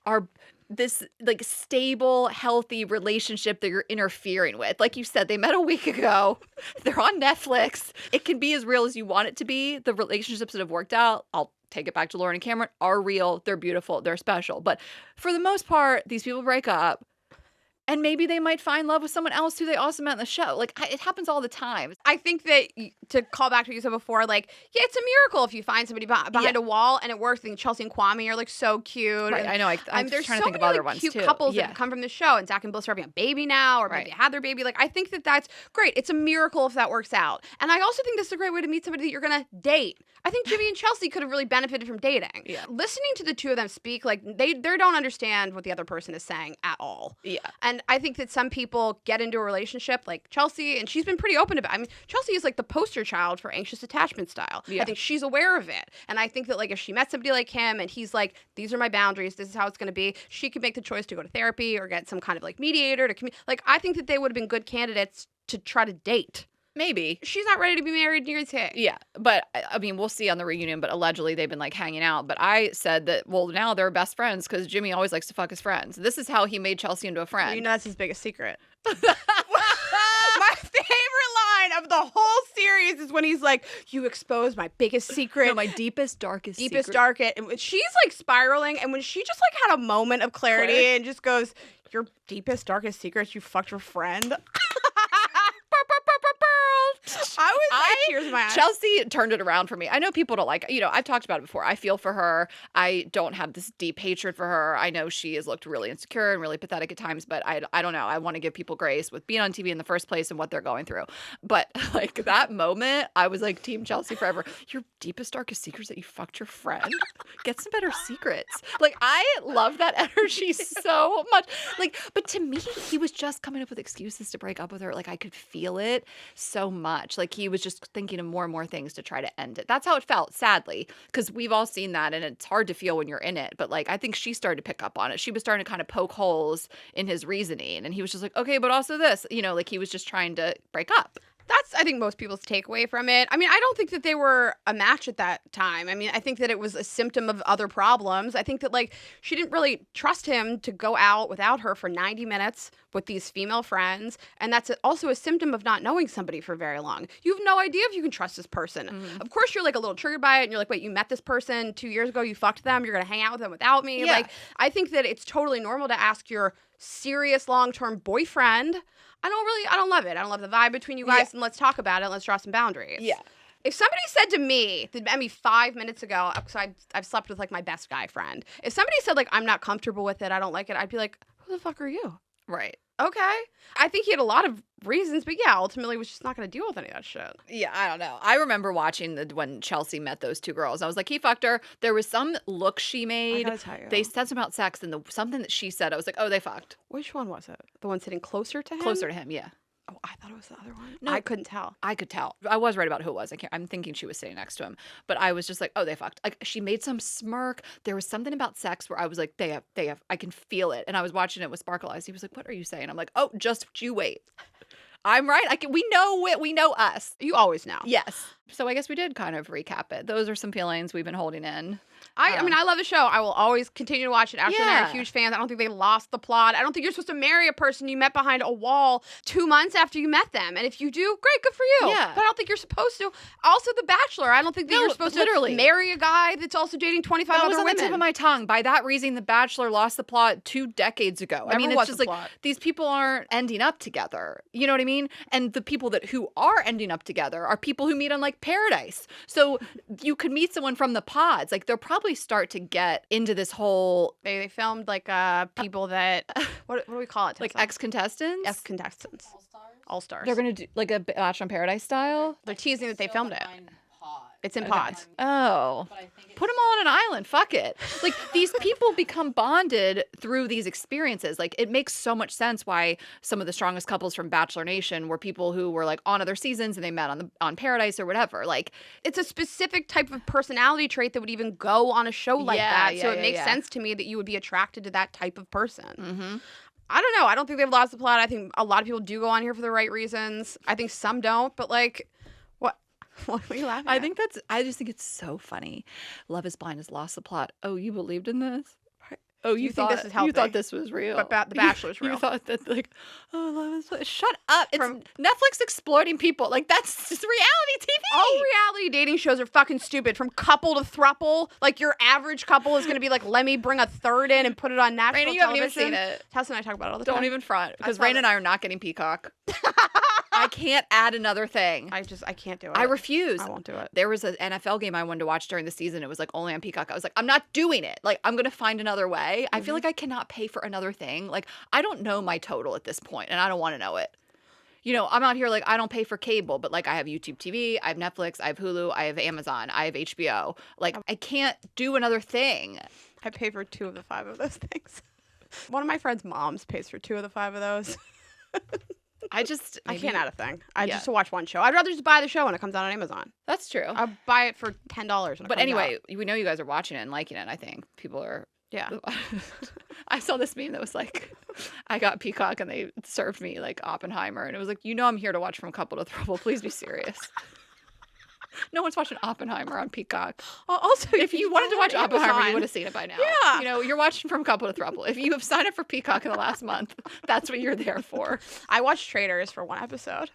are this like stable, healthy relationship that you're interfering with. Like you said, they met a week ago. They're on Netflix. It can be as real as you want it to be. The relationships that have worked out, I'll take it back to Lauren and Cameron, are real. They're beautiful. They're special. But for the most part, these people break up. And maybe they might find love with someone else who they also met in the show. Like, it happens all the time. I think that, to call back to what you said before, like, yeah, it's a miracle if you find somebody behind a wall and it works. I think Chelsea and Kwame are, like, so cute. Right, and, I know. I'm there's trying so to think many, of other like, ones, cute too. couples that have come from the show. And Zach and Bliss are having a baby now, or maybe they had their baby. Like, I think that that's great. It's a miracle if that works out. And I also think this is a great way to meet somebody that you're going to date. I think Jimmy and Chelsea could have really benefited from dating. Yeah. Listening to the two of them speak, like, they don't understand what the other person is saying at all. Yeah. And I think that some people get into a relationship like Chelsea, and she's been pretty open about it. I mean, Chelsea is like the poster child for anxious attachment style. Yeah. I think she's aware of it. And I think that like if she met somebody like him and he's like, these are my boundaries, this is how it's going to be, she could make the choice to go to therapy or get some kind of like mediator to like, I think that they would have been good candidates to try to date. Maybe. She's not ready to be married near his head. Yeah, but I mean, we'll see on the reunion, but allegedly they've been like hanging out. But I said that, well, now they're best friends because Jimmy always likes to fuck his friends. This is how he made Chelsea into a friend. You know, that's his biggest secret. My favorite line of the whole series is when he's like, you exposed my biggest secret. No, my deepest, darkest secret. Darkest. And she's like spiraling. And when she just like had a moment of clarity and just goes, your deepest, darkest secrets, you fucked your friend. I tears in my eyes. Chelsea turned it around for me. I know people don't like, I've talked about it before. I feel for her. I don't have this deep hatred for her. I know she has looked really insecure and really pathetic at times, but I don't know. I want to give people grace with being on TV in the first place and what they're going through. But like that moment, I was like Team Chelsea forever. Your deepest, darkest secrets that you fucked your friend? Get some better secrets. Like I love that energy so much. Like, but to me, he was just coming up with excuses to break up with her. Like I could feel it so much. Like he was just thinking of more and more things to try to end it. That's how it felt, sadly, because we've all seen that and it's hard to feel when you're in it. But like, I think she started to pick up on it. She was starting to kind of poke holes in his reasoning and he was just like, okay, but also this, like he was just trying to break up. That's, I think, most people's takeaway from it. I mean, I don't think that they were a match at that time. I mean, I think that it was a symptom of other problems. I think that, like, she didn't really trust him to go out without her for 90 minutes with these female friends. And that's also a symptom of not knowing somebody for very long. You have no idea if you can trust this person. Mm-hmm. Of course, you're, like, a little triggered by it. And you're like, wait, you met this person 2 years ago. You fucked them. You're going to hang out with them without me. Yeah. Like, I think that it's totally normal to ask your serious long-term boyfriend. I don't love it. I don't love the vibe between you guys, and let's talk about it. Let's draw some boundaries. Yeah. If somebody said to me, that met me 5 minutes ago, because I've slept with like my best guy friend. If somebody said like, I'm not comfortable with it, I don't like it, I'd be like, who the fuck are you? Right. Okay. I think he had a lot of reasons, but yeah, ultimately was just not going to deal with any of that shit. Yeah, I don't know. I remember watching when Chelsea met those two girls. I was like, he fucked her. There was some look she made. I gotta tell you. They said something about sex and something that she said. I was like, oh, they fucked. Which one was it? The one sitting closer to him? Closer to him, yeah. Oh, I thought it was the other one. No, I couldn't tell. I could tell. I was right about who it was. I'm thinking she was sitting next to him. But I was just like, oh, they fucked. Like, she made some smirk. There was something about sex where I was like, they have. I can feel it. And I was watching it with Sparkle Eyes. He was like, what are you saying? I'm like, oh, just you wait. I'm right. We know it. We know us. You always know. Yes. So I guess we did kind of recap it. Those are some feelings we've been holding in. I mean, I love the show. I will always continue to watch it. Actually, Yeah. they're huge fans. I don't think they lost the plot. I don't think you're supposed to marry a person you met behind a wall 2 months after you met them. And if you do, great, good for you. Yeah. But I don't think you're supposed to. Also, The Bachelor. I don't think that No, you're supposed literally. to marry a guy that's also dating 25 That other was on women. the tip of my tongue. By that reason, The Bachelor lost the plot 2 decades ago. I Never mean, was it's just a like plot. these people aren't ending up together. You know what I mean? And the people who are ending up together are people who meet on like Paradise. So you could meet someone from the pods. Like they'll probably start to get into this whole They filmed like people that what do we call it? like Tessa? ex-contestants. Ex-contestants. All-stars. They're gonna do like a Bachelor in Paradise style. They're teasing that they filmed it. It's in pods. Oh, put them all on an island. Fuck it. Like these people become bonded through these experiences. Like it makes so much sense why some of the strongest couples from Bachelor Nation were people who were like on other seasons and they met on Paradise or whatever. Like It's a specific type of personality trait that would even go on a show like that. So it makes yeah. sense to me that you would be attracted to that type of person. Mm-hmm. I don't know. I don't think they've lost the plot. I think a lot of people do go on here for the right reasons. I think some don't, but like, what? What are you laughing at? I just think it's so funny. Love is Blind has lost the plot. Oh, you believed in this? Oh, you think thought this is healthy? You thought this was real. But The Bachelor's real. You thought that like, oh, Love is Blind. Shut up! It's Netflix exploiting people. Like that's just reality TV. All reality dating shows are fucking stupid. From couple to throuple, like your average couple is going to be like, let me bring a third in and put it on national Rayna, you haven't television. even seen it. Tessa and I talk about it all the time. Don't even front because saw Rayna that. and I are not getting Peacock. I can't add another thing. I can't do it. I refuse. I won't do it. There was an NFL game I wanted to watch during the season. It was like only on Peacock. I was like, I'm not doing it. Like, I'm going to find another way. I feel like I cannot pay for another thing. Like, I don't know my total at this point, and I don't want to know it. I'm out here like, I don't pay for cable, but like I have YouTube TV, I have Netflix, I have Hulu, I have Amazon, I have HBO. Like, I can't do another thing. I pay for 2 of the 5 of those things. One of my friend's moms pays for 2 of the 5 of those. I can't add a thing. Just to watch one show. I'd rather just buy the show when it comes out on Amazon. That's true. I'll buy it for $10 when it But comes anyway, out. we know you guys are watching it and liking it, I think. People are... Yeah. I saw this meme that was like, I got Peacock and they served me like Oppenheimer. And it was like, I'm here to watch From Couple to Throuple. Please be serious. No one's watching Oppenheimer on Peacock. Also, If you wanted to watch Oppenheimer, Amazon. you would have seen it by now. Yeah. You're watching From Couple to Throuple. If you have signed up for Peacock in the last month, that's what you're there for. I watched Traders for 1 episode.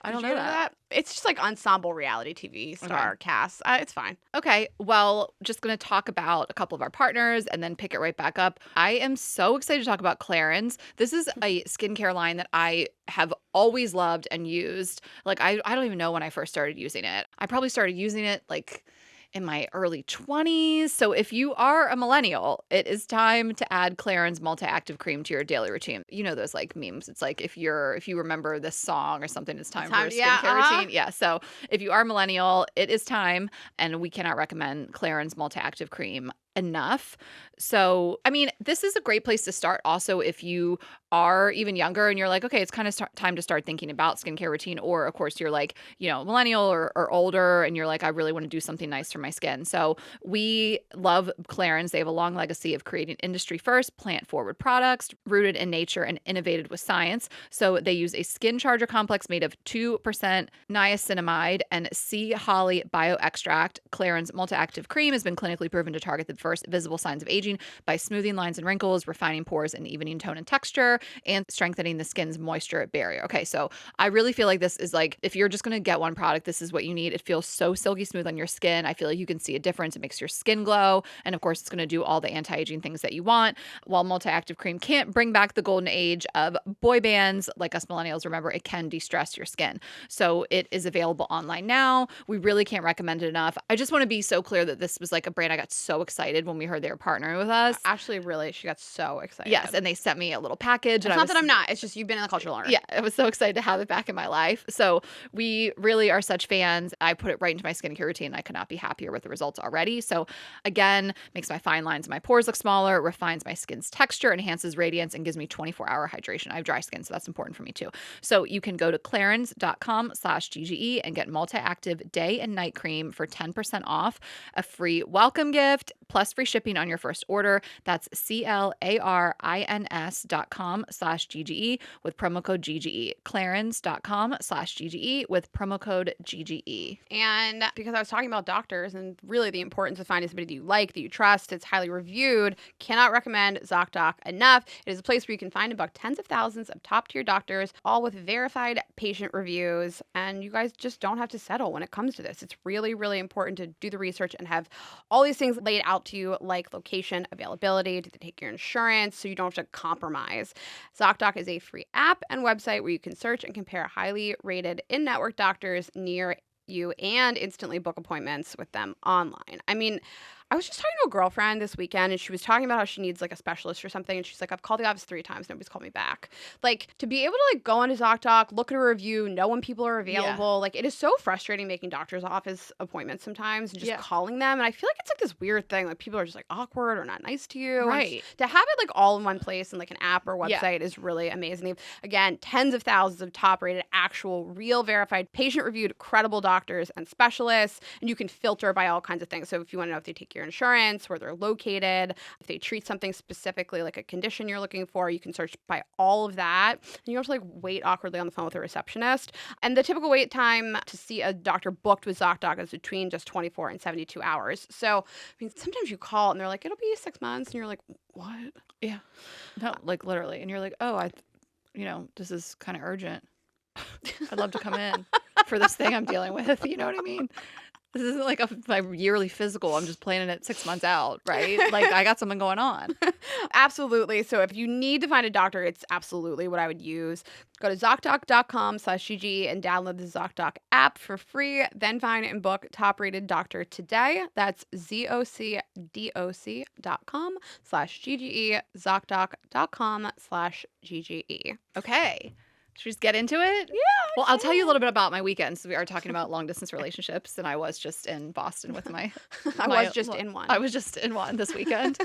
I don't Did know you that. It's just like ensemble reality TV star cast. It's fine. Okay, well, just going to talk about a couple of our partners and then pick it right back up. I am so excited to talk about Clarins. This is a skincare line that I have always loved and used. Like, I don't even know when I first started using it. I probably started using it like in my early 20s. So if you are a millennial, it is time to add Clarins multi-active cream to your daily routine. You know those like memes. It's like if you remember this song or something, it's time for a skincare routine. Yeah. So if you are a millennial, it is time, and we cannot recommend Clarins multi-active cream enough. So, I mean, this is a great place to start also if you are even younger and you're like, okay, it's kind of time to start thinking about skincare routine. Or, of course, you're like, millennial or older and you're like, I really want to do something nice for my skin. So we love Clarins. They have a long legacy of creating industry first, plant forward products rooted in nature and innovated with science. So they use a skin charger complex made of 2% niacinamide and sea holly bioextract. Clarins multi-active cream has been clinically proven to target the first visible signs of aging by smoothing lines and wrinkles, refining pores and evening tone and texture, and strengthening the skin's moisture barrier. Okay, so I really feel like this is like, if you're just going to get one product, this is what you need. It feels so silky smooth on your skin. I feel like you can see a difference. It makes your skin glow. And of course, it's going to do all the anti-aging things that you want. While multi-active cream can't bring back the golden age of boy bands, like us millennials, remember, it can de-stress your skin. So it is available online now. We really can't recommend it enough. I just want to be so clear that this was like a brand I got so excited when we heard they were partnering with us. Ashley, really, she got so excited. Yes, and they sent me a little package. It's not that I'm not. It's just you've been in the culture longer. Yeah, I was so excited to have it back in my life. So we really are such fans. I put it right into my skincare routine. I could not be happier with the results already. So again, makes my fine lines in my pores look smaller, refines my skin's texture, enhances radiance, and gives me 24-hour hydration. I have dry skin, so that's important for me too. So you can go to clarins.com/GGE and get multi-active day and night cream for 10% off, a free welcome gift, plus free shipping on your first order. That's clarins.com/GGE with promo code GGE. Clarins.com/GGE with promo code GGE. And because I was talking about doctors and really the importance of finding somebody that you like, that you trust, it's highly reviewed, cannot recommend ZocDoc enough. It is a place where you can find about tens of thousands of top-tier doctors, all with verified patient reviews. And you guys just don't have to settle when it comes to this. It's really, really important to do the research and have all these things laid out to you, like location, availability, do they take your insurance, so you don't have to compromise. ZocDoc is a free app and website where you can search and compare highly rated in-network doctors near you and instantly book appointments with them online. I mean, I was just talking to a girlfriend this weekend and she was talking about how she needs like a specialist or something. And she's like, I've called the office 3 times. Nobody's called me back. Like, to be able to like go onto ZocDoc, look at a review, know when people are available. Like, it is so frustrating making doctor's office appointments sometimes and just calling them. And I feel like it's like this weird thing. Like, people are just like awkward or not nice to you. Right. To have it like all in one place and like an app or website is really amazing. Again, tens of thousands of top rated, actual, real verified, patient reviewed, credible doctors and specialists. And you can filter by all kinds of things. So if you want to know if they take your insurance, where they're located, if they treat something specifically like a condition you're looking for, you can search by all of that. And you don't have to like wait awkwardly on the phone with a receptionist. And the typical wait time to see a doctor booked with ZocDoc is between just 24 and 72 hours. So, I mean, sometimes you call and they're like, it'll be 6 months. And you're like, what? Yeah. No, like literally. And you're like, oh, this is kind of urgent. I'd love to come in for this thing I'm dealing with. You know what I mean? This isn't like my yearly physical. I'm just planning it 6 months out, right? Like, I got something going on. Absolutely. So if you need to find a doctor, it's absolutely what I would use. Go to ZocDoc.com/GG and download the ZocDoc app for free. Then find and book top-rated doctor today. That's ZocDoc.com/GGE, ZocDoc.com/GGE. Okay. Should we just get into it? Yeah. Well, I'll tell you a little bit about my weekends. We are talking about long distance relationships, and I was just in Boston with my. I was just in one. I was just in one this weekend.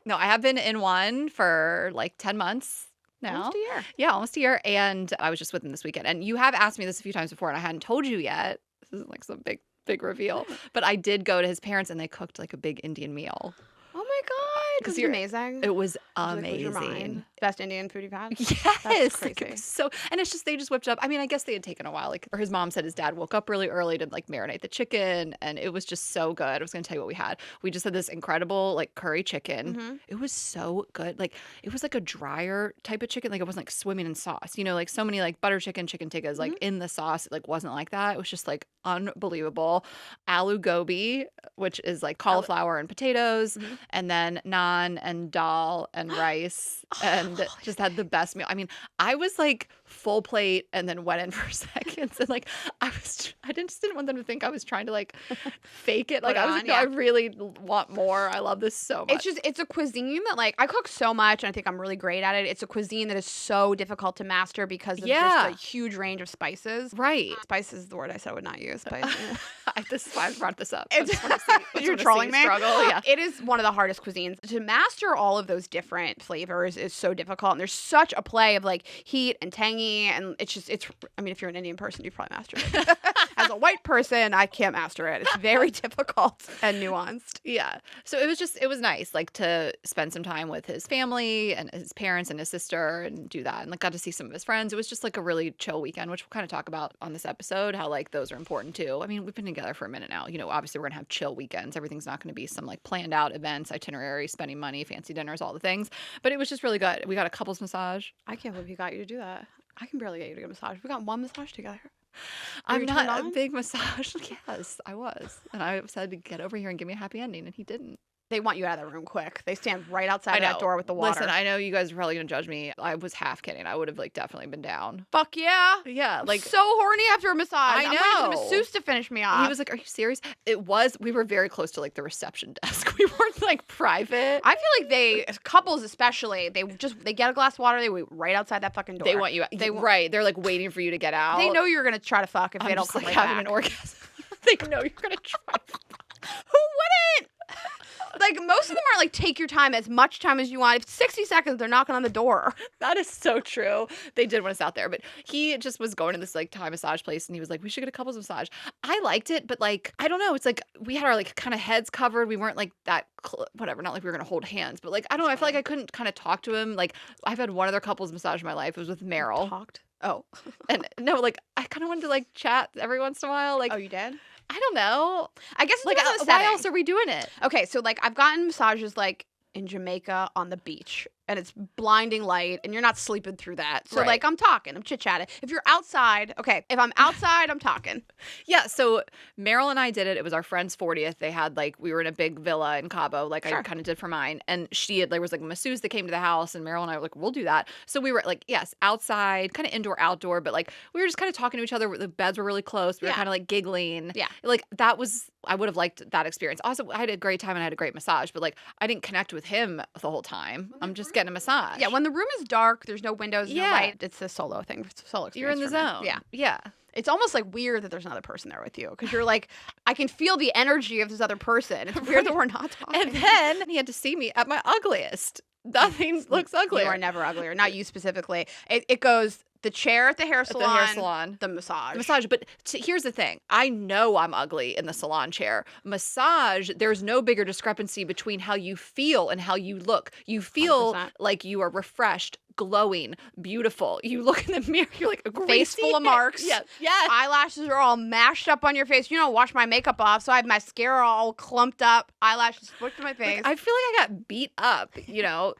No, I have been in one for like 10 months now. Almost a year. Yeah, almost a year. And I was just with him this weekend. And you have asked me this a few times before, and I hadn't told you yet. This isn't like some big reveal. But I did go to his parents, and they cooked like a big Indian meal. Oh my God. Was it amazing? It was Did you, like, lose your amazing. mind? Best Indian food you've had? Yes. That's Like, crazy. it was so, and it's just, they just whipped up. I mean, I guess they had taken a while. Like, or his mom said his dad woke up really early to like marinate the chicken, and it was just so good. I was going to tell you what we had. We just had this incredible like curry chicken. Mm-hmm. It was so good. Like, it was like a drier type of chicken. Like, it wasn't like swimming in sauce. You know, like so many like butter chicken tikkas, like in the sauce, it like wasn't like that. It was just like unbelievable. Aloo gobi, which is like cauliflower and potatoes, and then naan and dal and rice, and just had the best meal. I mean, I was like full plate and then went in for seconds, and like I just didn't want them to think I was trying to like fake it. Like Put I was on, like, no, I really want more. I love this so much. It's a cuisine that like I cook so much and I think I'm really great at it. It's a cuisine that is so difficult to master because of just a huge range of spices. Right. Spices is the word I said I would not use. Spice. This is why I brought this up. You're trolling me. Struggle. Yeah. It is one of the hardest cuisines. To master all of those different flavors is so difficult, and there's such a play of like heat and tangy, and it's. I mean, if you're an Indian person, you probably master it. As a white person, I can't master it. It's very difficult and nuanced. Yeah. So it was nice, like to spend some time with his family and his parents and his sister and do that, and like got to see some of his friends. It was just like a really chill weekend, which we'll kind of talk about on this episode, how like those are important too. I mean, we've been together for a minute now. You know, obviously we're gonna have chill weekends. Everything's not gonna be some like planned out events, itinerary, spending money, fancy dinners, all the things. But it was just really good. We got a couples massage. I can't believe he got you to do that. I can barely get you to get a massage. We got one massage together. I'm not a big massage. Yes, I was. And I said to get over here and give me a happy ending, and he didn't. They want you out of the room quick. They stand right outside that door with the water. Listen, I know you guys are probably going to judge me. I was half kidding. I would have like definitely been down. Fuck yeah. Yeah. Like so horny after a massage. I know. I'm ready for the masseuse to finish me off. He was like, are you serious? We were very close to like the reception desk. We weren't like private. I feel like couples especially, they get a glass of water, they wait right outside that fucking door. They want you out. Right. They're like waiting for you to get out. They know you're going to try to fuck if they don't just, come like right having back. an orgasm. They know you're going to try. Who wouldn't? Like, most of them are like, take your time, as much time as you want. If 60 seconds, they're knocking on the door. That is so true. They did want us out there, but he just was going to this like Thai massage place, and he was like, we should get a couples massage. I liked it, but like, I don't know. It's like we had our like kind of heads covered. We weren't like that, whatever, not like we were going to hold hands, but like, I don't know. I feel like I couldn't kind of talk to him. Like, I've had one other couples massage in my life. It was with Meryl. Talked? Oh. And no, like, I kind of wanted to like chat every once in a while. Like, Oh, you did? I don't know. I guess it's Like, because of the why setting. else are we doing it? Okay, so like I've gotten massages like in Jamaica on the beach, and it's blinding light, and you're not sleeping through that. So Right. like I'm chit-chatting. If you're outside, okay, if I'm outside, I'm talking. Yeah, so Meryl and I did it. It was our friend's 40th. They had like, we were in a big villa in Cabo, like I Sure. kind of did for mine. And there was like a masseuse that came to the house, and Meryl and I were like, we'll do that. So we were like, yes, outside, kind of indoor, outdoor, but like we were just kind of talking to each other. The beds were really close. We were Yeah. kind of like giggling. Yeah. Like I would have liked that experience. Also, I had a great time and I had a great massage, but like I didn't connect with him the whole time. I'm just getting a massage. Yeah, when the room is dark, there's no windows, no Yeah. light. It's a solo thing. It's a solo You're in experience the for me. zone. Yeah. Yeah. It's almost like weird that there's another person there with you, because you're like, I can feel the energy of this other person. It's weird that we're not talking. And then he had to see me at my ugliest. Nothing looks uglier. You are never uglier. Not you specifically. It goes the chair at the hair salon, the massage. But here's the thing. I know I'm ugly in the salon chair. Massage, there's no bigger discrepancy between how you feel and how you look. You feel 100%. like you are refreshed, glowing, beautiful. You look in the mirror, you're like a Face full of marks. Yes. Yes. Eyelashes are all mashed up on your face. You don't wash my makeup off, so I have mascara all clumped up, eyelashes put to my face. I feel like I got beat up,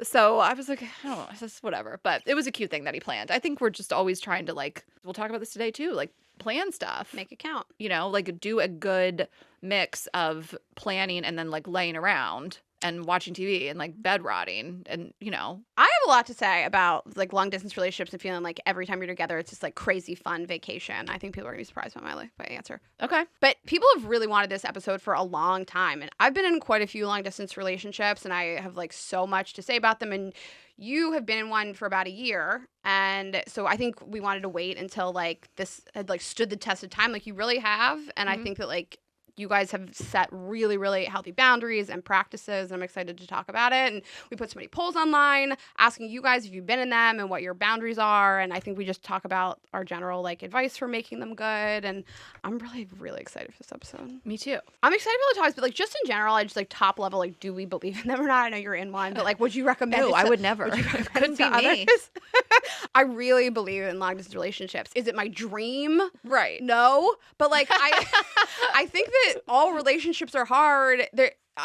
So I was like, I don't know, it's just whatever. But it was a cute thing that he planned. I think we're just always trying to like, we'll talk about this today too, like plan stuff. Make it count. Like do a good mix of planning and then like laying around and watching TV and like bed rotting and I have a lot to say about like long distance relationships and feeling like every time you're together, it's just like crazy fun vacation. I think people are gonna be surprised by my answer. Okay. But people have really wanted this episode for a long time, and I've been in quite a few long distance relationships, and I have like so much to say about them. And you have been in one for about a year, and so I think we wanted to wait until like this had like stood the test of time, like you really have. And I think that like you guys have set really, really healthy boundaries and practices. And I'm excited to talk about it. And we put so many polls online asking you guys if you've been in them and what your boundaries are. And I think we just talk about our general like advice for making them good. And I'm really, really excited for this episode. Me too. I'm excited for the topics, but like just in general, I just like top level, like, do we believe in them or not? I know you're in one, but like, would you recommend No, it I to- would never. Would you recommend Couldn't it to be me. others? I really believe in long distance relationships. Is it my dream? Right. No, but like I think that all relationships are hard.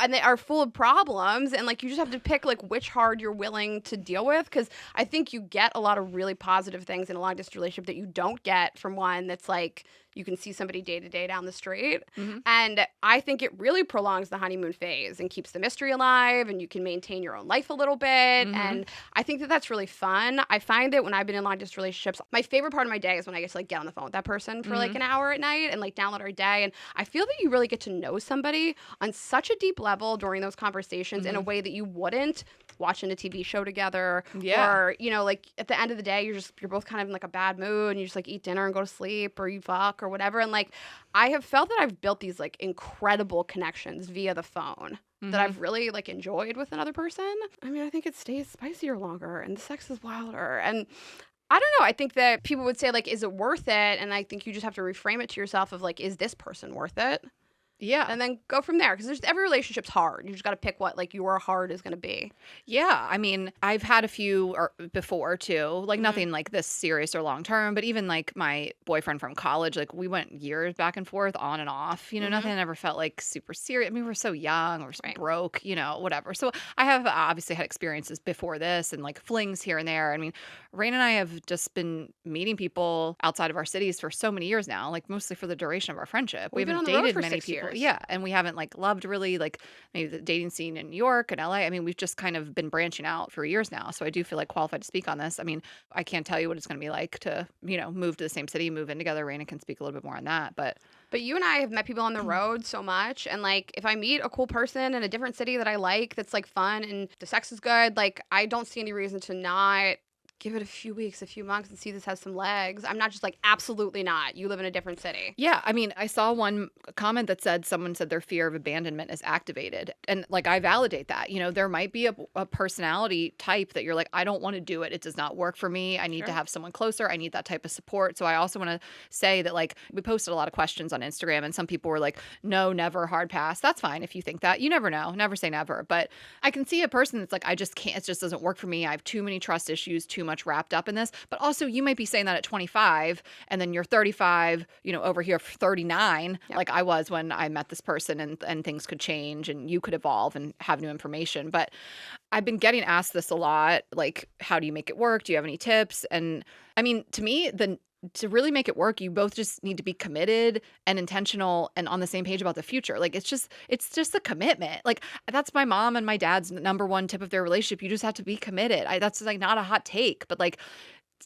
And they are full of problems, and like you just have to pick like which hard you're willing to deal with, because I think you get a lot of really positive things in a long distance relationship that you don't get from one that's like you can see somebody day to day down the street. And I think it really prolongs the honeymoon phase and keeps the mystery alive, and you can maintain your own life a little bit. And I think that that's really fun. I find that when I've been in long distance relationships, my favorite part of my day is when I get to like get on the phone with that person for like an hour at night and like download our day. And I feel that you really get to know somebody on such a deep level during those conversations in a way that you wouldn't watching a TV show together. Yeah. Or, you know, like at the end of the day, you're both kind of in like a bad mood and you just like eat dinner and go to sleep, or you fuck or whatever. And like, I have felt that I've built these like incredible connections via the phone that I've really like enjoyed with another person. I mean, I think it stays spicier longer and the sex is wilder. And I don't know. I think that people would say like, is it worth it? And I think you just have to reframe it to yourself of like, is this person worth it? Yeah. And then go from there, because every relationship's hard. You just got to pick what like your hard is going to be. Yeah, I mean, I've had a few before too, like nothing like this serious or long term, but even like my boyfriend from college, like we went years back and forth on and off, you know, nothing ever felt like super serious. I mean, we were so young, we were broke, you know, whatever. So I have obviously had experiences before this and like flings here and there. I mean, Rain and I have just been meeting people outside of our cities for so many years now, like mostly for the duration of our friendship. We We've been haven't on the road dated for many 6 people. years. Yeah, and we haven't like loved really like maybe the dating scene in New York and LA. I mean, we've just kind of been branching out for years now. So I do feel like qualified to speak on this. I mean, I can't tell you what it's going to be like to, you know, move to the same city, move in together. Raina can speak a little bit more on that, but you and I have met people on the road so much. And like, if I meet a cool person in a different city that I like, that's like fun and the sex is good, like I don't see any reason to not give it a few weeks, a few months and see this has some legs. I'm not just like, absolutely not. You live in a different city. yeah, I mean, I saw one comment that said someone said their fear of abandonment is activated. And like, I validate that. You know, there might be a personality type that you're like, I don't want to do it. It does not work for me. I need to have someone closer. I need that type of support. So I also want to say that like, we posted a lot of questions on Instagram and some people were like, no, never, hard pass. That's fine if you think that. You never know. Never say never. But I can see a person that's like, I just can't, it just doesn't work for me. I have too many trust issues, too much wrapped up in this. But also you might be saying that at 25 and then you're 35, you know, over here for 39, like I was when I met this person, and things could change and you could evolve and have new information. But I've been getting asked this a lot, like, how do you make it work? Do you have any tips? And I mean, to me, to really make it work, you both just need to be committed and intentional and on the same page about the future. Like, it's just a commitment. Like, that's my mom and my dad's number one tip of their relationship. You just have to be committed. That's like not a hot take, but like,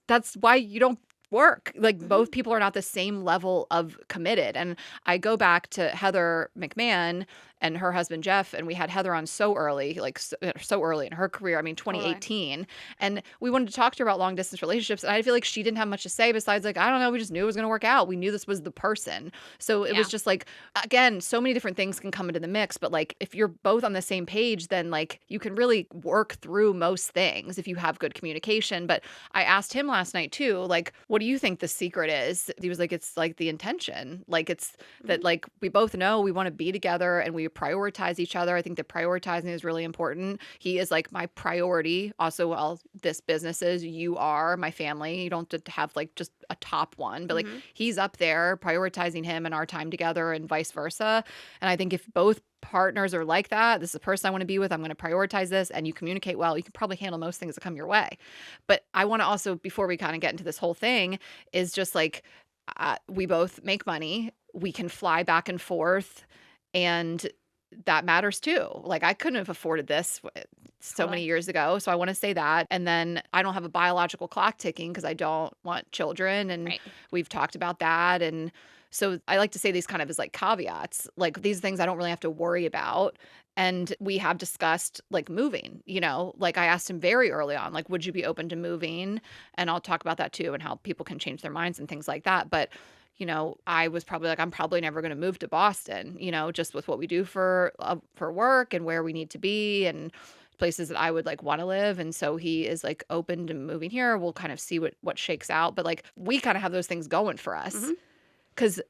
that's why you don't work. Like, both people are not the same level of committed. And I go back to Heather McMahon and her husband Jeff, and we had Heather on so early, like so early in her career. I mean, 2018, and we wanted to talk to her about long distance relationships. And I feel like she didn't have much to say besides like, I don't know, we just knew it was going to work out. We knew this was the person. So it was just like, again, so many different things can come into the mix. But like, if you're both on the same page, then like you can really work through most things if you have good communication. But I asked him last night too, like, what do you think the secret is? He was like, it's like the intention. Like, it's that like we both know we want to be together and we prioritize each other. I think that prioritizing is really important. He is like my priority. Also, well, this business is, you are my family. You don't have like just a top one, but like he's up there, prioritizing him and our time together and vice versa. And I think if both partners are like that, this is the person I want to be with, I'm going to prioritize this, and you communicate well, you can probably handle most things that come your way. But I want to also, before we kind of get into this whole thing, is just like, we both make money, we can fly back and forth, and that matters too. Like, I couldn't have afforded this so many Totally. years ago. So I want to say that. And then I don't have a biological clock ticking because I don't want children. And Right. we've talked about that. And so I like to say these kind of as like caveats, like these things I don't really have to worry about. And we have discussed like moving, like I asked him very early on, like, would you be open to moving? And I'll talk about that too and how people can change their minds and things like that. But I was probably like, I'm probably never going to move to Boston, just with what we do for work and where we need to be and places that I would like want to live. And so he is like open to moving here. We'll kind of see what shakes out. But like we kind of have those things going for us. Mhm. Because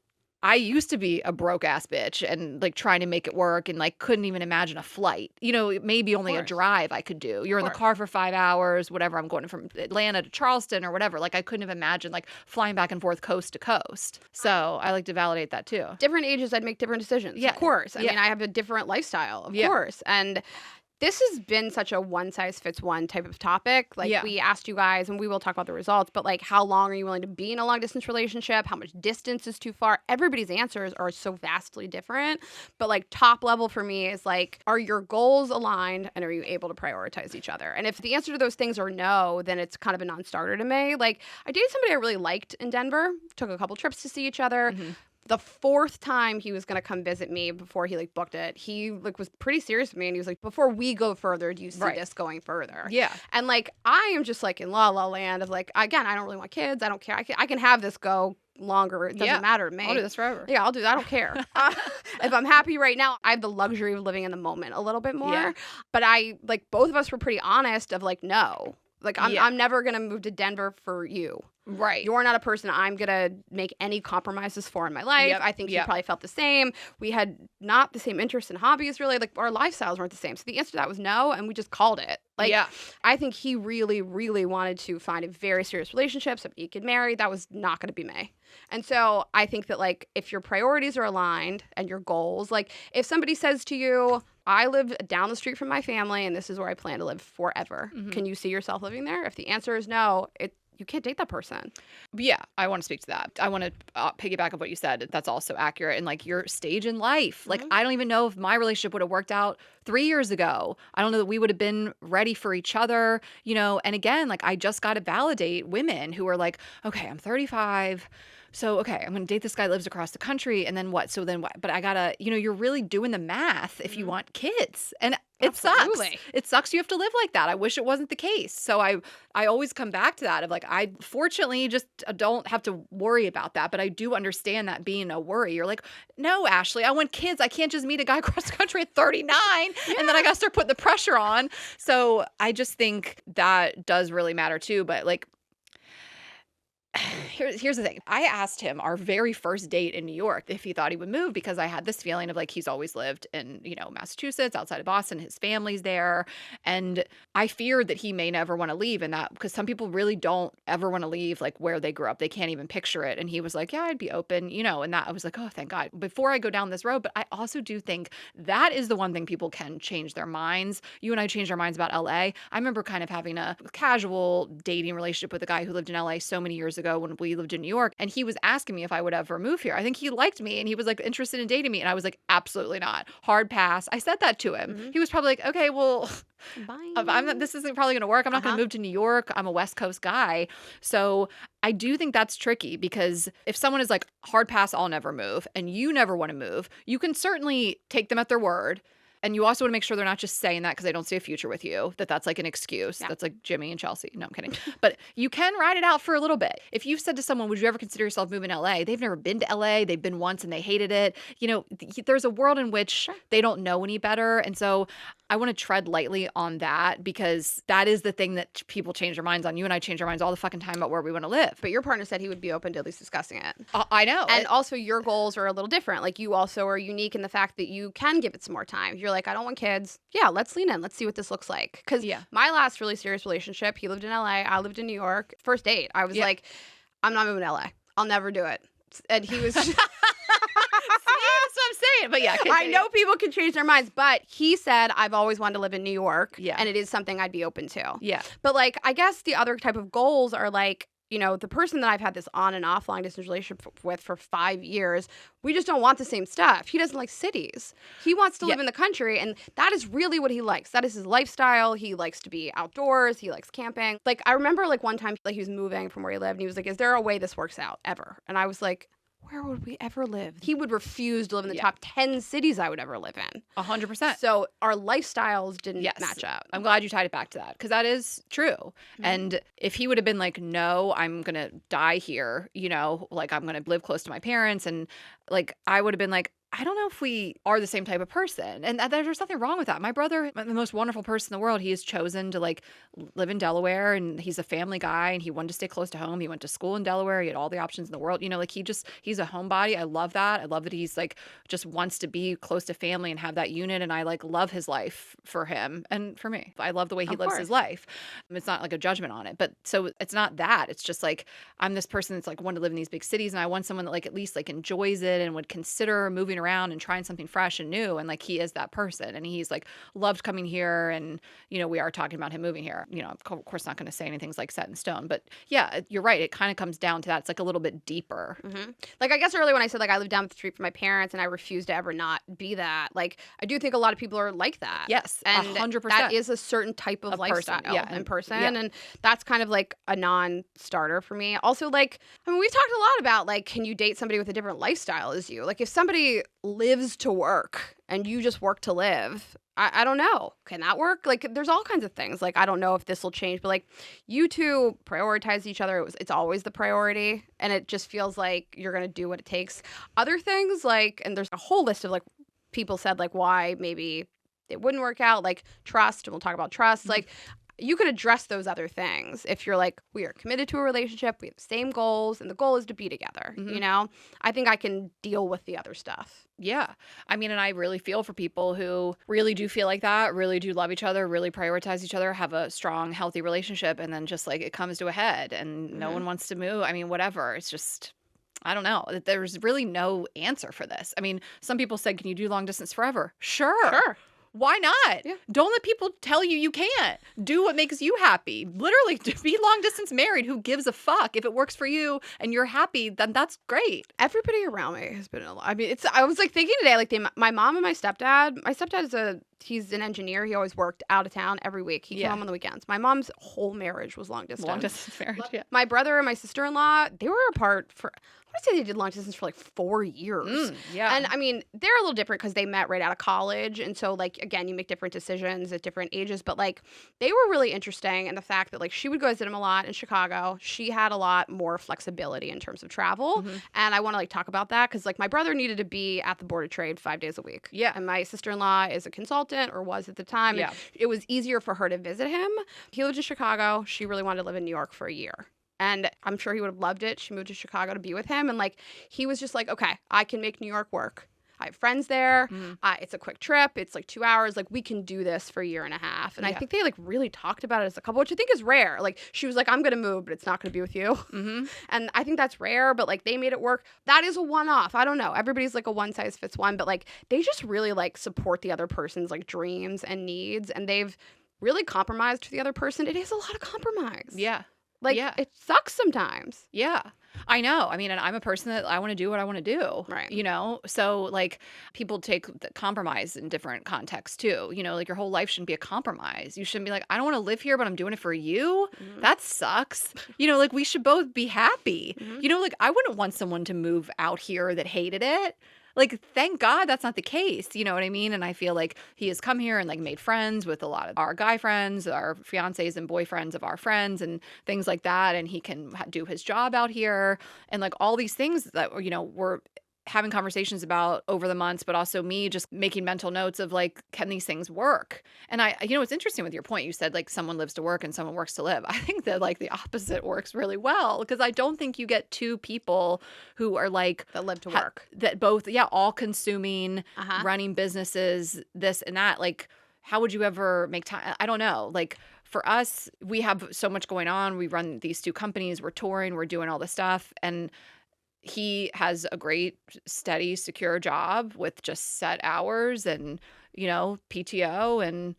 I used to be a broke ass bitch and like trying to make it work and like couldn't even imagine a flight. Maybe only a course. drive I could do. You're in the course. car for 5 hours, whatever. I'm going from Atlanta to Charleston or whatever. Like I couldn't have imagined like flying back and forth coast to coast. So I like to validate that too. Different ages, I'd make different decisions. Yeah. Of course. I Yeah. mean, I have a different lifestyle, of Yeah. course. And this has been such a one size fits one type of topic. Like Yeah. we asked you guys, and we will talk about the results, but like how long are you willing to be in a long distance relationship? How much distance is too far? Everybody's answers are so vastly different. But like top level for me is like, are your goals aligned and are you able to prioritize each other? And if the answer to those things are no, then it's kind of a non-starter to me. Like I dated somebody I really liked in Denver, took a couple trips to see each other. Mhm. The fourth time he was going to come visit me before he like booked it, he like was pretty serious with me and he was like, before we go further, do you see Right. this going further? Yeah. And like I am just like in la la land of like, again, I don't really want kids. I don't care. I can have this go longer. It doesn't Yeah. matter to me. I'll do this forever. Yeah, I'll do that. I don't care. If I'm happy right now, I have the luxury of living in the moment a little bit more. Yeah. But I like both of us were pretty honest of like, no, like Yeah. I'm never going to move to Denver for you. Right. You're not a person I'm going to make any compromises for in my life. Yep, I think he yep. probably felt the same. We had not the same interests and hobbies, really. Like, our lifestyles weren't the same. So the answer to that was no, and we just called it. Like, yeah. I think he really, really wanted to find a very serious relationship so he could marry. That was not going to be me. And so I think that, like, if your priorities are aligned and your goals, like, if somebody says to you, I live down the street from my family and this is where I plan to live forever, Mhm. can you see yourself living there? If the answer is no, you can't date that person. Yeah, I want to speak to that. I want to piggyback of what you said. That's also accurate. And like your stage in life. Like, Mhm. I don't even know if my relationship would have worked out 3 years ago. I don't know that we would have been ready for each other, And again, like I just got to validate women who are like, okay, I'm 35. So, okay, I'm going to date this guy who lives across the country. And then what? So then what? But I got to, you're really doing the math if you Mhm. want kids. And it Absolutely. sucks. It sucks you have to live like that. I wish it wasn't the case. So I always come back to that of like, I fortunately just don't have to worry about that. But I do understand that being a worry. You're like, no, Ashley, I want kids. I can't just meet a guy across the country at 39 and then I got to start putting the pressure on. So I just think that does really matter too. But like, here's the thing. I asked him our very first date in New York if he thought he would move because I had this feeling of like he's always lived in, Massachusetts, outside of Boston, his family's there. And I feared that he may never want to leave and that because some people really don't ever want to leave like where they grew up. They can't even picture it. And he was like, yeah, I'd be open, and that I was like, oh, thank God. Before I go down this road, but I also do think that is the one thing people can change their minds. You and I changed our minds about LA. I remember kind of having a casual dating relationship with a guy who lived in LA so many years ago when we lived in New York, and he was asking me if I would ever move here. I think he liked me and he was like interested in dating me, and I was like, absolutely not. Hard pass. I said that to him. Mhm. He was probably like, okay, well, Bye. this isn't probably going to work. I'm not going to move to New York. I'm a West Coast guy. So I do think that's tricky because if someone is like, hard pass, I'll never move, and you never want to move, you can certainly take them at their word. And you also want to make sure they're not just saying that because they don't see a future with you, that's like an excuse. Yeah. That's like Jimmy and Chelsea. No, I'm kidding. But you can ride it out for a little bit. If you've said to someone, would you ever consider yourself moving to LA? They've never been to LA. They've been once and they hated it. There's a world in which they don't know any better. And so I want to tread lightly on that because that is the thing that people change their minds on. You and I change our minds all the fucking time about where we want to live. But your partner said he would be open to at least discussing it. I know. And also your goals are a little different. Like you also are unique in the fact that you can give it some more time. You're like, I don't want kids. Yeah, let's lean in. Let's see what this looks like. Because Yeah. my last really serious relationship, he lived in LA. I lived in New York. First date, I was Yeah. like, I'm not moving to LA. I'll never do it. And he was just, That's what I'm saying. But yeah, I continue. know people can change their minds, but he said, I've always wanted to live in New York. Yeah. And it is something I'd be open to. Yeah. But like, I guess the other type of goals are like, the person that I've had this on and off long distance relationship with for 5 years, we just don't want the same stuff. He doesn't like cities. He wants to Yeah. live in the country, and that is really what he likes. That is his lifestyle. He likes to be outdoors. He likes camping. Like, I remember like one time, like, he was moving from where he lived, and he was like, "Is there a way this works out ever?" And I was like, where would we ever live? He would refuse to live in the top 10 cities I would ever live in. 100%. So our lifestyles didn't Yes. match up. I'm glad you tied it back to that, because that is true. And if he would have been like, no, I'm going to die here, like, I'm going to live close to my parents, and like, I would have been like, I don't know if we are the same type of person. And there's nothing wrong with that. My brother, the most wonderful person in the world, he has chosen to like live in Delaware, and he's a family guy, and he wanted to stay close to home. He went to school in Delaware. He had all the options in the world. Like, he's a homebody. I love that. I love that he's like just wants to be close to family and have that unit. And I like love his life for him and for me. I love the way he lives his life. It's not like a judgment on it. But so it's not that. It's just like, I'm this person that's like wanted to live in these big cities, and I want someone that like at least like enjoys it and would consider moving around and trying something fresh and new. And like, he is that person, and he's like loved coming here. And we are talking about him moving here. Of course not going to say anything's like set in stone, but yeah, you're right, it kind of comes down to that. It's like a little bit deeper. Like, I guess earlier when I said like I live down the street from my parents and I refuse to ever not be that, like, I do think a lot of people are like that. Yes, and 100%. that is a certain type of lifestyle in person. And that's kind of like a non-starter for me. Also, like, I mean, we've talked a lot about like, can you date somebody with a different lifestyle as you? Like, if somebody lives to work and you just work to live, I don't know. Can that work? Like, there's all kinds of things. Like, I don't know if this will change, but like, you two prioritize each other. It's always the priority, and it just feels like you're gonna do what it takes. Other things, like, and there's a whole list of like people said like why maybe it wouldn't work out, like trust, and we'll talk about trust. Like, you could address those other things if you're like, we are committed to a relationship, we have the same goals, and the goal is to be together. I think I can deal with the other stuff. Yeah. I mean, and I really feel for people who really do feel like that, really do love each other, really prioritize each other, have a strong, healthy relationship, and then just like it comes to a head and no one wants to move. I mean, whatever. It's just, I don't know. There's really no answer for this. I mean, some people said, can you do long distance forever? Sure. Why not? Yeah. Don't let people tell you can't. Do what makes you happy. Literally, to be long distance married. Who gives a fuck? If it works for you and you're happy, then that's great. Everybody around me has been I mean, I was like thinking today, like my mom and my stepdad. My stepdad he's an engineer. He always worked out of town every week. He came home on the weekends. My mom's whole marriage was long distance. Long distance marriage, yeah. My brother and my sister-in-law, they were apart for, I want to say they did long distance for like 4 years. Yeah. And I mean, they're a little different because they met right out of college. And so, like, again, you make different decisions at different ages. But, like, they were really interesting in the fact that, like, she would go visit him a lot in Chicago. She had a lot more flexibility in terms of travel. And I want to, like, talk about that because, like, my brother needed to be at the Board of Trade 5 days a week. Yeah. And my sister-in-law is a consultant, or was at the time. Yeah. And it was easier for her to visit him. He lived in Chicago. She really wanted to live in New York for a year. And I'm sure he would have loved it. She moved to Chicago to be with him. And, like, he was just like, okay, I can make New York work. I have friends there. It's a quick trip. It's like 2 hours. Like, we can do this for a year and a half. And I think they like really talked about it as a couple, which I think is rare. Like, she was like, I'm going to move, but it's not going to be with you. And I think that's rare, but like they made it work. That is a one-off. I don't know. Everybody's like a one size fits one, but like they just really like support the other person's like dreams and needs. And they've really compromised for the other person. It is a lot of compromise. Yeah. Like, it sucks sometimes. Yeah, I know. I mean, and I'm a person that I want to do what I want to do. Right. So like people take the compromise in different contexts too. Like your whole life shouldn't be a compromise. You shouldn't be like, I don't want to live here, but I'm doing it for you. That sucks. Like we should both be happy. Like I wouldn't want someone to move out here that hated it. Like, thank God that's not the case. You know what I mean? And I feel like he has come here and like made friends with a lot of our guy friends, our fiancés and boyfriends of our friends and things like that. And he can do his job out here and like all these things that, we're having conversations about over the months, but also me just making mental notes of like, can these things work? And it's interesting with your point. You said like someone lives to work and someone works to live. I think that like the opposite works really well because I don't think you get two people who are like that live to work that both, all consuming, running businesses, this and that. Like, how would you ever make time? I don't know. Like for us, we have so much going on. We run these two companies. We're touring. We're doing all this stuff. And he has a great, steady, secure job with just set hours and, PTO and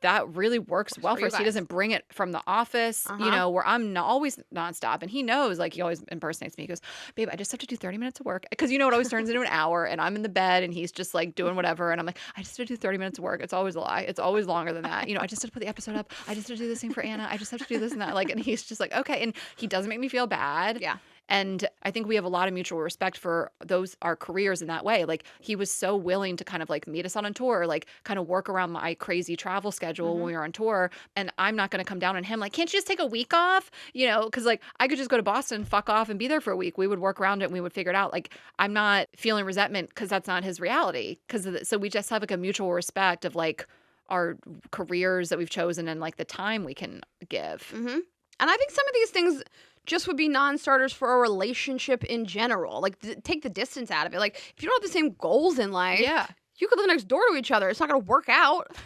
that really works well for for you us. He guys. doesn't bring it from the office, where I'm always nonstop. And he knows, like, he always impersonates me. He goes, babe, I just have to do 30 minutes of work. Because, it always turns into an hour and I'm in the bed and he's just like doing whatever. And I'm like, I just have to do 30 minutes of work. It's always a lie. It's always longer than that. I just have to put the episode up. I just have to do this thing for Anna. I just have to do this and that. Like, and he's just like, okay. And he doesn't make me feel bad. Yeah. And I think we have a lot of mutual respect for our careers in that way. Like, he was so willing to kind of like meet us on a tour, like kind of work around my crazy travel schedule when we were on tour. And I'm not going to come down on him like, can't you just take a week off? Because like I could just go to Boston, fuck off, and be there for a week. We would work around it and we would figure it out. Like, I'm not feeling resentment because that's not his reality. So we just have like a mutual respect of like our careers that we've chosen and like the time we can give. And I think some of these things just would be non-starters for a relationship in general. Like, take the distance out of it. Like, if you don't have the same goals in life, you could live next door to each other. It's not going to work out.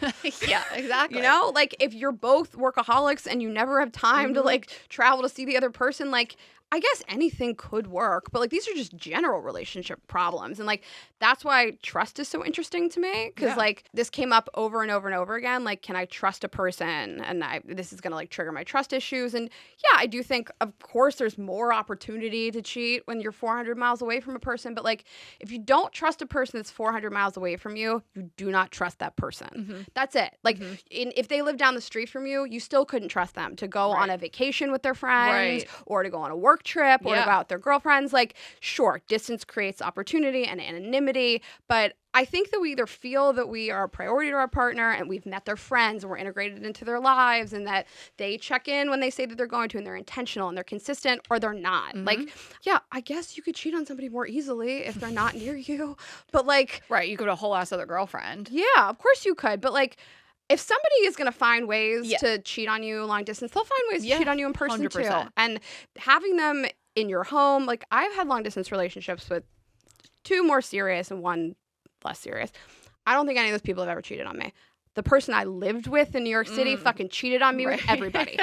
Yeah, exactly. Like, if you're both workaholics and you never have time to, like, travel to see the other person, like, I guess anything could work, but like these are just general relationship problems. And like that's why trust is so interesting to me because like this came up over and over and over again. Like, can I trust a person? And this is going to like trigger my trust issues. And yeah, I do think, of course, there's more opportunity to cheat when you're 400 miles away from a person. But like if you don't trust a person that's 400 miles away from you, you do not trust that person. That's it. Like if they live down the street from you, you still couldn't trust them to go on a vacation with their friends or to go on a work trip or to go out with their girlfriends. Like, sure, distance creates opportunity and anonymity, but I think that we either feel that we are a priority to our partner and we've met their friends and we're integrated into their lives and that they check in when they say that they're going to and they're intentional and they're consistent, or they're not. Like, yeah, I guess you could cheat on somebody more easily if they're not near you, but like... Right, you could have a whole ass other girlfriend. Yeah, of course you could, but like... If somebody is going to find ways to cheat on you long distance, they'll find ways to cheat on you in person 100%. too. And having them in your home, like I've had long distance relationships with 2 more serious and 1 less serious. I don't think any of those people have ever cheated on me. The person I lived with in New York City fucking cheated on me with everybody.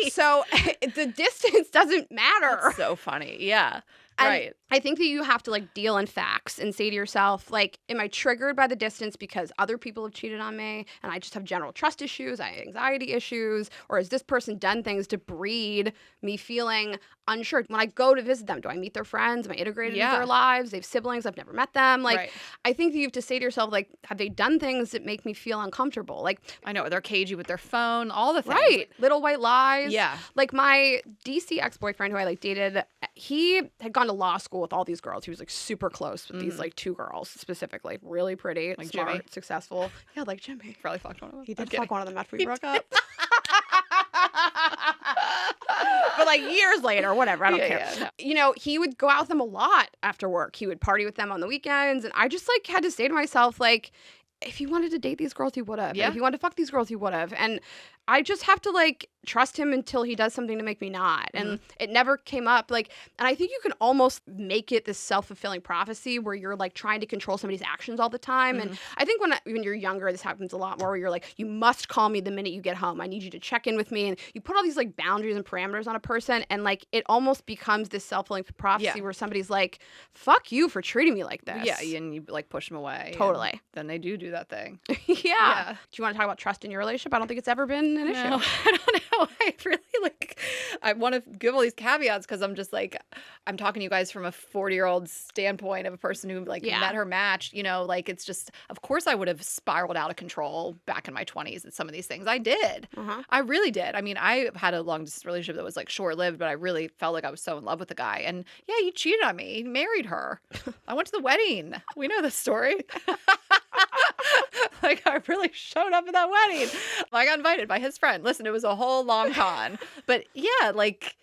So the distance doesn't matter. That's so funny. Yeah. And I think that you have to like deal in facts and say to yourself, like, am I triggered by the distance because other people have cheated on me and I just have general trust issues, I have anxiety issues, or has this person done things to breed me feeling unsure? When I go to visit them, do I meet their friends? Am I integrated into their lives? They have siblings, I've never met them. Like, I think that you have to say to yourself, like, have they done things that make me feel uncomfortable? Like, I know, they're cagey with their phone, all the things. Right. Little white lies. Yeah. Like my DC ex-boyfriend who I like dated, he had gone to law school with all these girls. He was like super close with these like 2 girls specifically. Really pretty, like smart, Jimmy. Successful. Yeah, like Jimmy. Probably fucked one of them. He did fuck one of them after we broke up. But like years later, whatever, I don't care. Yeah, no. You know, he would go out with them a lot after work. He would party with them on the weekends. And I just like had to say to myself, like, if he wanted to date these girls, he would have. Yeah. If he wanted to fuck these girls, he would have. And I just have to like trust him until he does something to make me not. And it never came up. Like, and I think you can almost make it this self-fulfilling prophecy where you're like trying to control somebody's actions all the time. And I think when you're younger, this happens a lot more where you're like, you must call me the minute you get home. I need you to check in with me. And you put all these like boundaries and parameters on a person. And like, it almost becomes this self-fulfilling prophecy where somebody's like, fuck you for treating me like this. Yeah, and you like push them away. Totally. Then they do that thing. Yeah. Do you want to talk about trust in your relationship? I don't think it's ever been an issue. No, I don't know. I really I want to give all these caveats because I'm just like, I'm talking to you guys from a 40-year-old standpoint of a person who like met her match, like it's just, of course I would have spiraled out of control back in my 20s at some of these things. I did. I really did. I mean, I had a long distance relationship that was like short-lived, but I really felt like I was so in love with the guy. And yeah, he cheated on me. He married her. I went to the wedding. We know this story. Like, I really showed up at that wedding. I got invited by his friend. Listen, it was a whole long con. But yeah, like,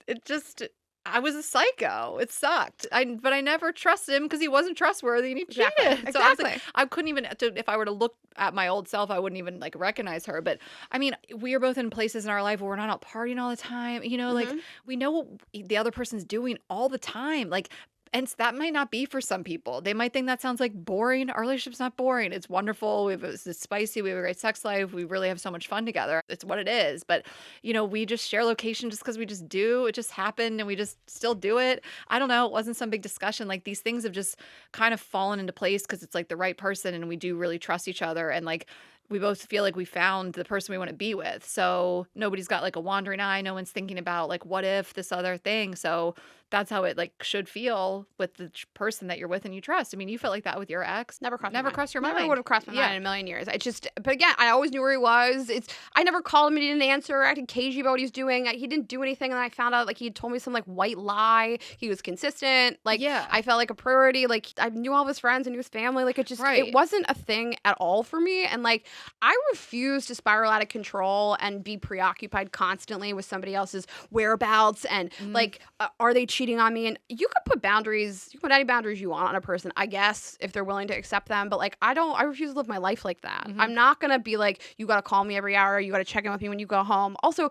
it just, I was a psycho. It sucked. But I never trusted him because he wasn't trustworthy and he cheated. Exactly. So I was like, I couldn't even, if I were to look at my old self, I wouldn't even like recognize her. But I mean, we are both in places in our life where we're not out partying all the time. Like we know what the other person's doing all the time. Like, and that might not be for some people. They might think that sounds like boring. Our relationship's not boring. It's wonderful. It's spicy. We have a great sex life. We really have so much fun together. It's what it is. But, we just share location just because we just do. It just happened and we just still do it. I don't know. It wasn't some big discussion. Like these things have just kind of fallen into place because it's like the right person and we do really trust each other. And like, we both feel like we found the person we want to be with. So nobody's got like a wandering eye. No one's thinking about like, what if this other thing? So that's how it like should feel with the person that you're with and you trust. I mean, you felt like that with your ex. Never crossed my Never mind. crossed your Never mind. would have crossed my Yeah. mind in a million years. I just, but again, I always knew where he was. I never called him and he didn't answer. I acted cagey about what he was doing. He didn't do anything, and then I found out like he had told me some like white lie. He was consistent. Like, Yeah. I felt like a priority. Like, I knew all of his friends, I knew his family. Like, it just, Right. it wasn't a thing at all for me. And like, I refuse to spiral out of control and be preoccupied constantly with somebody else's whereabouts and like, are they cheating on me? And you could put boundaries. You can put any boundaries you want on a person, I guess, if they're willing to accept them. But like, I refuse to live my life like that. I'm not gonna be like, you gotta call me every hour, you gotta check in with me when you go home. Also,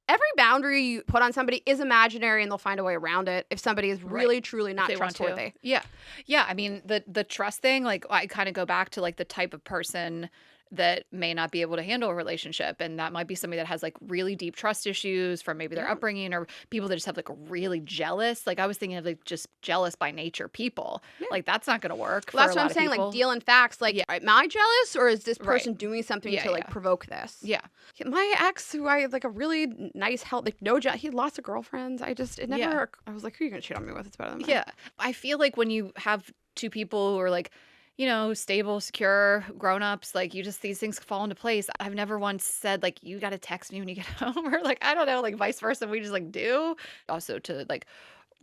every boundary you put on somebody is imaginary, and they'll find a way around it if somebody is really, truly not they want to. trustworthy. Yeah. Yeah. I mean, the trust thing, like I kind of go back to like the type of person that may not be able to handle a relationship. And that might be somebody that has like really deep trust issues from maybe their upbringing, or people that just have like really jealous. Like I was thinking of like just jealous by nature people. Like that's not going to work. Well, for that's a what lot I'm of saying. people. Like, dealing facts. Like, am I jealous, or is this Right. person doing something Yeah, to like yeah. provoke this? Yeah. My ex, who I had like a really nice health, like no, he had lots of girlfriends. It never. Yeah. I was like, who are you gonna cheat on me with? It's better than me. Yeah. I feel like when you have two people who are like, you know, stable, secure, grown-ups, like you just, these things fall into place. I've never once said like, you got to text me when you get home, or like, I don't know, like vice versa. We just like do. Also to like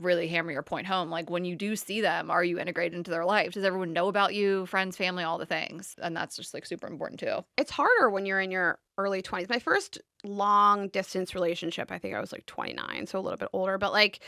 really hammer your point home, like when you do see them, are you integrated into their life? Does everyone know about you, friends, family, all the things? And that's just like super important too. It's harder when you're in your early 20s. My first long distance relationship, I think I was like 29, so a little bit older, but like,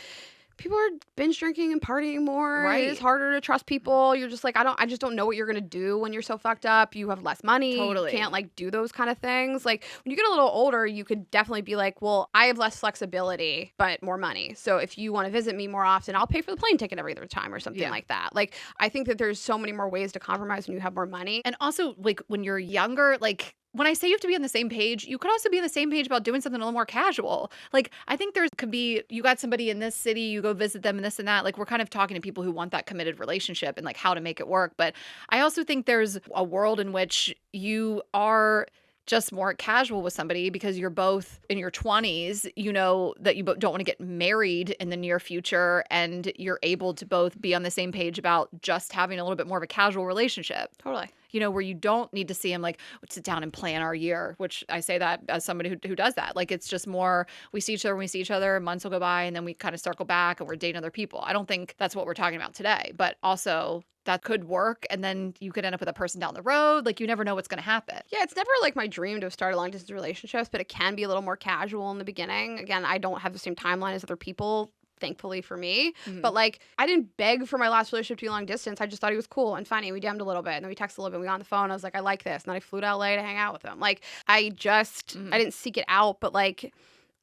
people are binge drinking and partying more. Right. It is harder to trust people. You're just like, I just don't know what you're going to do when you're so fucked up. You have less money. Totally. You can't like do those kind of things. Like when you get a little older, you could definitely be like, well, I have less flexibility, but more money. So if you want to visit me more often, I'll pay for the plane ticket every other time or something like that. Like, I think that there's so many more ways to compromise when you have more money. And also like when you're younger, like when I say you have to be on the same page, you could also be on the same page about doing something a little more casual. Like, I think there could be, you got somebody in this city, you go visit them and this and that. Like, we're kind of talking to people who want that committed relationship and like how to make it work. But I also think there's a world in which you are just more casual with somebody because you're both in your 20s, you know that you don't want to get married in the near future, and you're able to both be on the same page about just having a little bit more of a casual relationship. Totally. You know, where you don't need to see him like, let's sit down and plan our year, which I say that as somebody who does that. Like, it's just more, we see each other when we see each other, months will go by, and then we kind of circle back and we're dating other people. I don't think that's what we're talking about today, but also that could work. And then you could end up with a person down the road. Like, you never know what's going to happen. Yeah, it's never like my dream to start long distance relationships, but it can be a little more casual in the beginning. Again, I don't have the same timeline as other people, thankfully for me. But like, I didn't beg for my last relationship to be long distance. I just thought he was cool and funny. We DM'd a little bit, and then we texted a little bit. We got on the phone. I was like, I like this. And then I flew to LA to hang out with him. Like, I didn't seek it out, but like,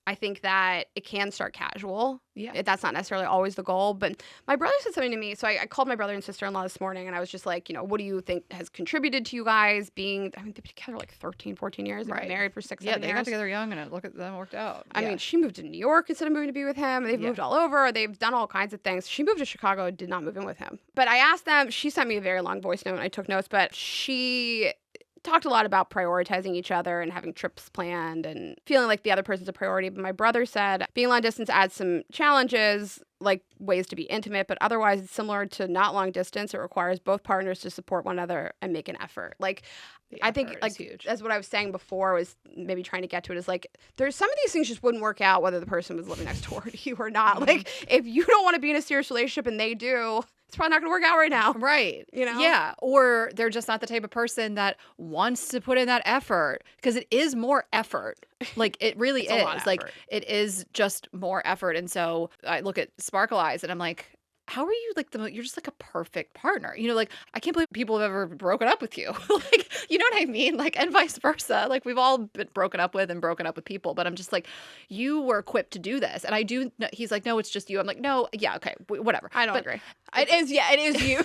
I think that it can start casual. Yeah. That's not necessarily always the goal. But my brother said something to me. So I called my brother and sister-in-law this morning, and I was just like, you know, what do you think has contributed to you guys being, I mean, they've been together like 13, 14 years. They've been married for 6, 7 they years. got together young, and look at them, worked out. I mean, she moved to New York instead of moving to be with him. They've moved all over. They've done all kinds of things. She moved to Chicago, did not move in with him. But I asked them, she sent me a very long voice note, and I took notes, but she talked a lot about prioritizing each other and having trips planned and feeling like the other person's a priority. But my brother said being long distance adds some challenges, like ways to be intimate, but otherwise it's similar to not long distance. It requires both partners to support one another and make an effort. Like, I think like huge. As what I was saying before was maybe trying to get to it is like, there's some of these things just wouldn't work out whether the person was living next door to you or not. Like, if you don't want to be in a serious relationship and they do, it's probably not going to work out right now. Right. You know? Yeah. Or they're just not the type of person that wants to put in that effort, because it is more effort. Like, it really It's a lot is. of Like, effort. it is just more effort. And so I look at Sparkle Eyes and I'm like, how are you like you're just like a perfect partner? You know, like, I can't believe people have ever broken up with you. Like, you know what I mean? Like, and vice versa. Like, we've all been broken up with people, but I'm just like, you were equipped to do this. And I do, he's like, no, it's just you. I'm like, no, yeah, okay, whatever. I don't agree. It is you.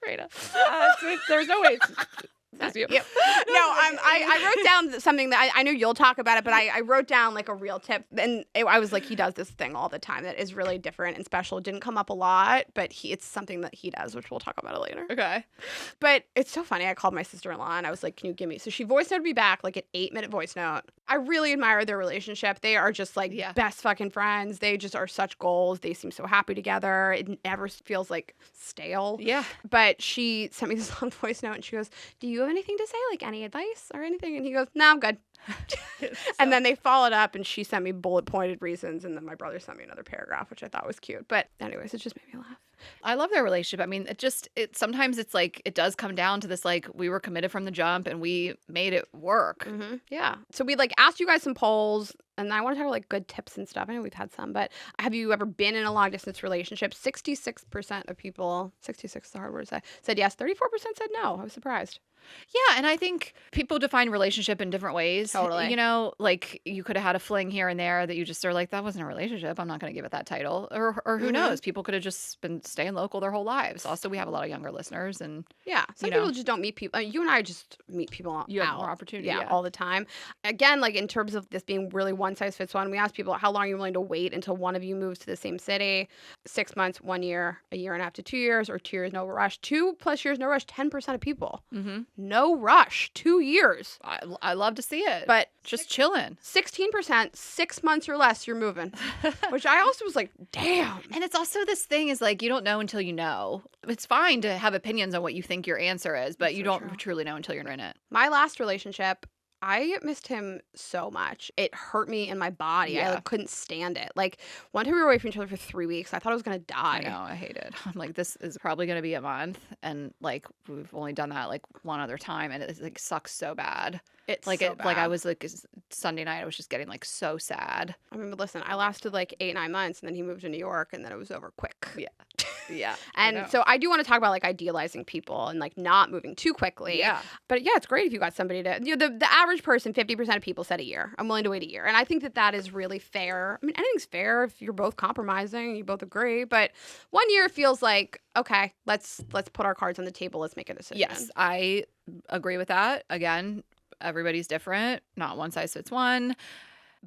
Rayna. There's no way That's you. Yep. No, I wrote down something that I know you'll talk about it, but I wrote down like a real tip, and I was like, he does this thing all the time that is really different and special. It didn't come up a lot, but it's something that he does, which we'll talk about it later. Okay. But it's so funny. I called my sister-in-law and I was like, can you give me? So she voice noted me back like an 8-minute voice note. I really admire their relationship. They are just like best fucking friends. They just are such goals. They seem so happy together. It never feels like stale. Yeah. But she sent me this long voice note and she goes, do you have anything to say? Like any advice or anything? And he goes, no, I'm good. And then they followed up and she sent me bullet pointed reasons. And then my brother sent me another paragraph, which I thought was cute. But anyways, it just made me laugh. I love their relationship. I mean, sometimes it's like, it does come down to this, like, we were committed from the jump and we made it work. Mm-hmm. Yeah. So we like asked you guys some polls and I want to talk about like good tips and stuff. I know we've had some, but have you ever been in a long distance relationship? 66% of people, 66 is a hard word to say, said yes. 34% said no. I was surprised. Yeah, and I think people define relationship in different ways. Totally. You know, like you could have had a fling here and there that you just are like, that wasn't a relationship. I'm not going to give it that title. Or who knows? People could have just been staying local their whole lives. Also, we have a lot of younger listeners. And yeah, some people just don't meet people. You and I just meet people you have more opportunity. Yeah, all the time. Again, like in terms of this being really one size fits one, we asked people how long are you willing to wait until one of you moves to the same city? 6 months, 1 year, a year and a half to 2 years, or 2 years, no rush. 2+ years, no rush. 10% of people. Mm-hmm. No rush. 2 years. I love to see it. But just chilling. 16%, 6 months or less, you're moving. Which I also was like, damn. And it's also this thing is like, you don't know until you know. It's fine to have opinions on what you think your answer is, but you don't truly know until you're in it. My last relationship, I missed him so much. It hurt me in my body. Yeah. I couldn't stand it. Like one time we were away from each other for 3 weeks. I thought I was going to die. I know. I hate it. I'm like, this is probably going to be a month. And like, we've only done that like one other time. And it like sucks so bad. It's like, so bad. Like I was like Sunday night, I was just getting like so sad. I mean, but listen, I lasted like 8-9 months and then he moved to New York and then it was over quick. Yeah. Yeah. And so I do want to talk about like idealizing people and like not moving too quickly. Yeah. But yeah, it's great if you got somebody to, you know, the average person, 50% of people said a year. I'm willing to wait a year. And I think that is really fair. I mean, anything's fair if you're both compromising, you both agree. But 1 year feels like, okay, let's put our cards on the table. Let's make a decision. Yes, I agree with that. Again, everybody's different. Not one size fits one.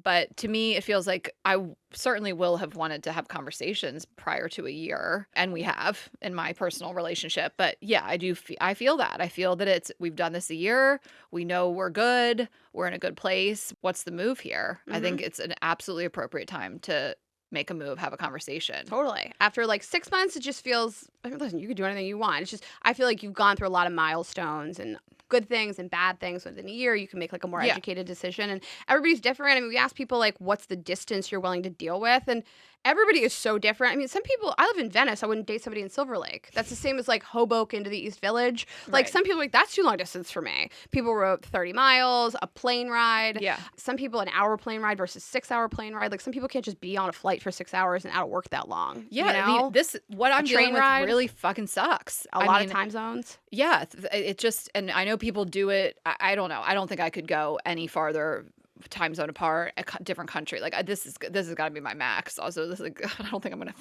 But to me, it feels like I certainly will have wanted to have conversations prior to a year. And we have in my personal relationship. But yeah, I feel that. I feel that we've done this a year. We know we're good. We're in a good place. What's the move here? Mm-hmm. I think it's an absolutely appropriate time to make a move, have a conversation. Totally. After like 6 months, it just feels, I mean, listen, you could do anything you want. It's just, I feel like you've gone through a lot of milestones and good things and bad things. Within a year, you can make like a more educated decision. And everybody's different. I mean, we ask people like, what's the distance you're willing to deal with? And everybody is so different. I mean, some people, I live in Venice. I wouldn't date somebody in Silver Lake. That's the same as like Hoboken to the East Village. Like some people are like, that's too long distance for me. People wrote 30 miles, a plane ride. Yeah. Some people an hour plane ride versus 6 hour plane ride. Like some people can't just be on a flight for 6 hours and out of work that long. Yeah. You know? I mean, what I'm dealing with really fucking sucks. A lot of time zones. Yeah. It just, and I know people do it. I don't know. I don't think I could go any farther time zone apart, a different country. Like this has got to be my max. Also, this is like, I don't think I'm gonna,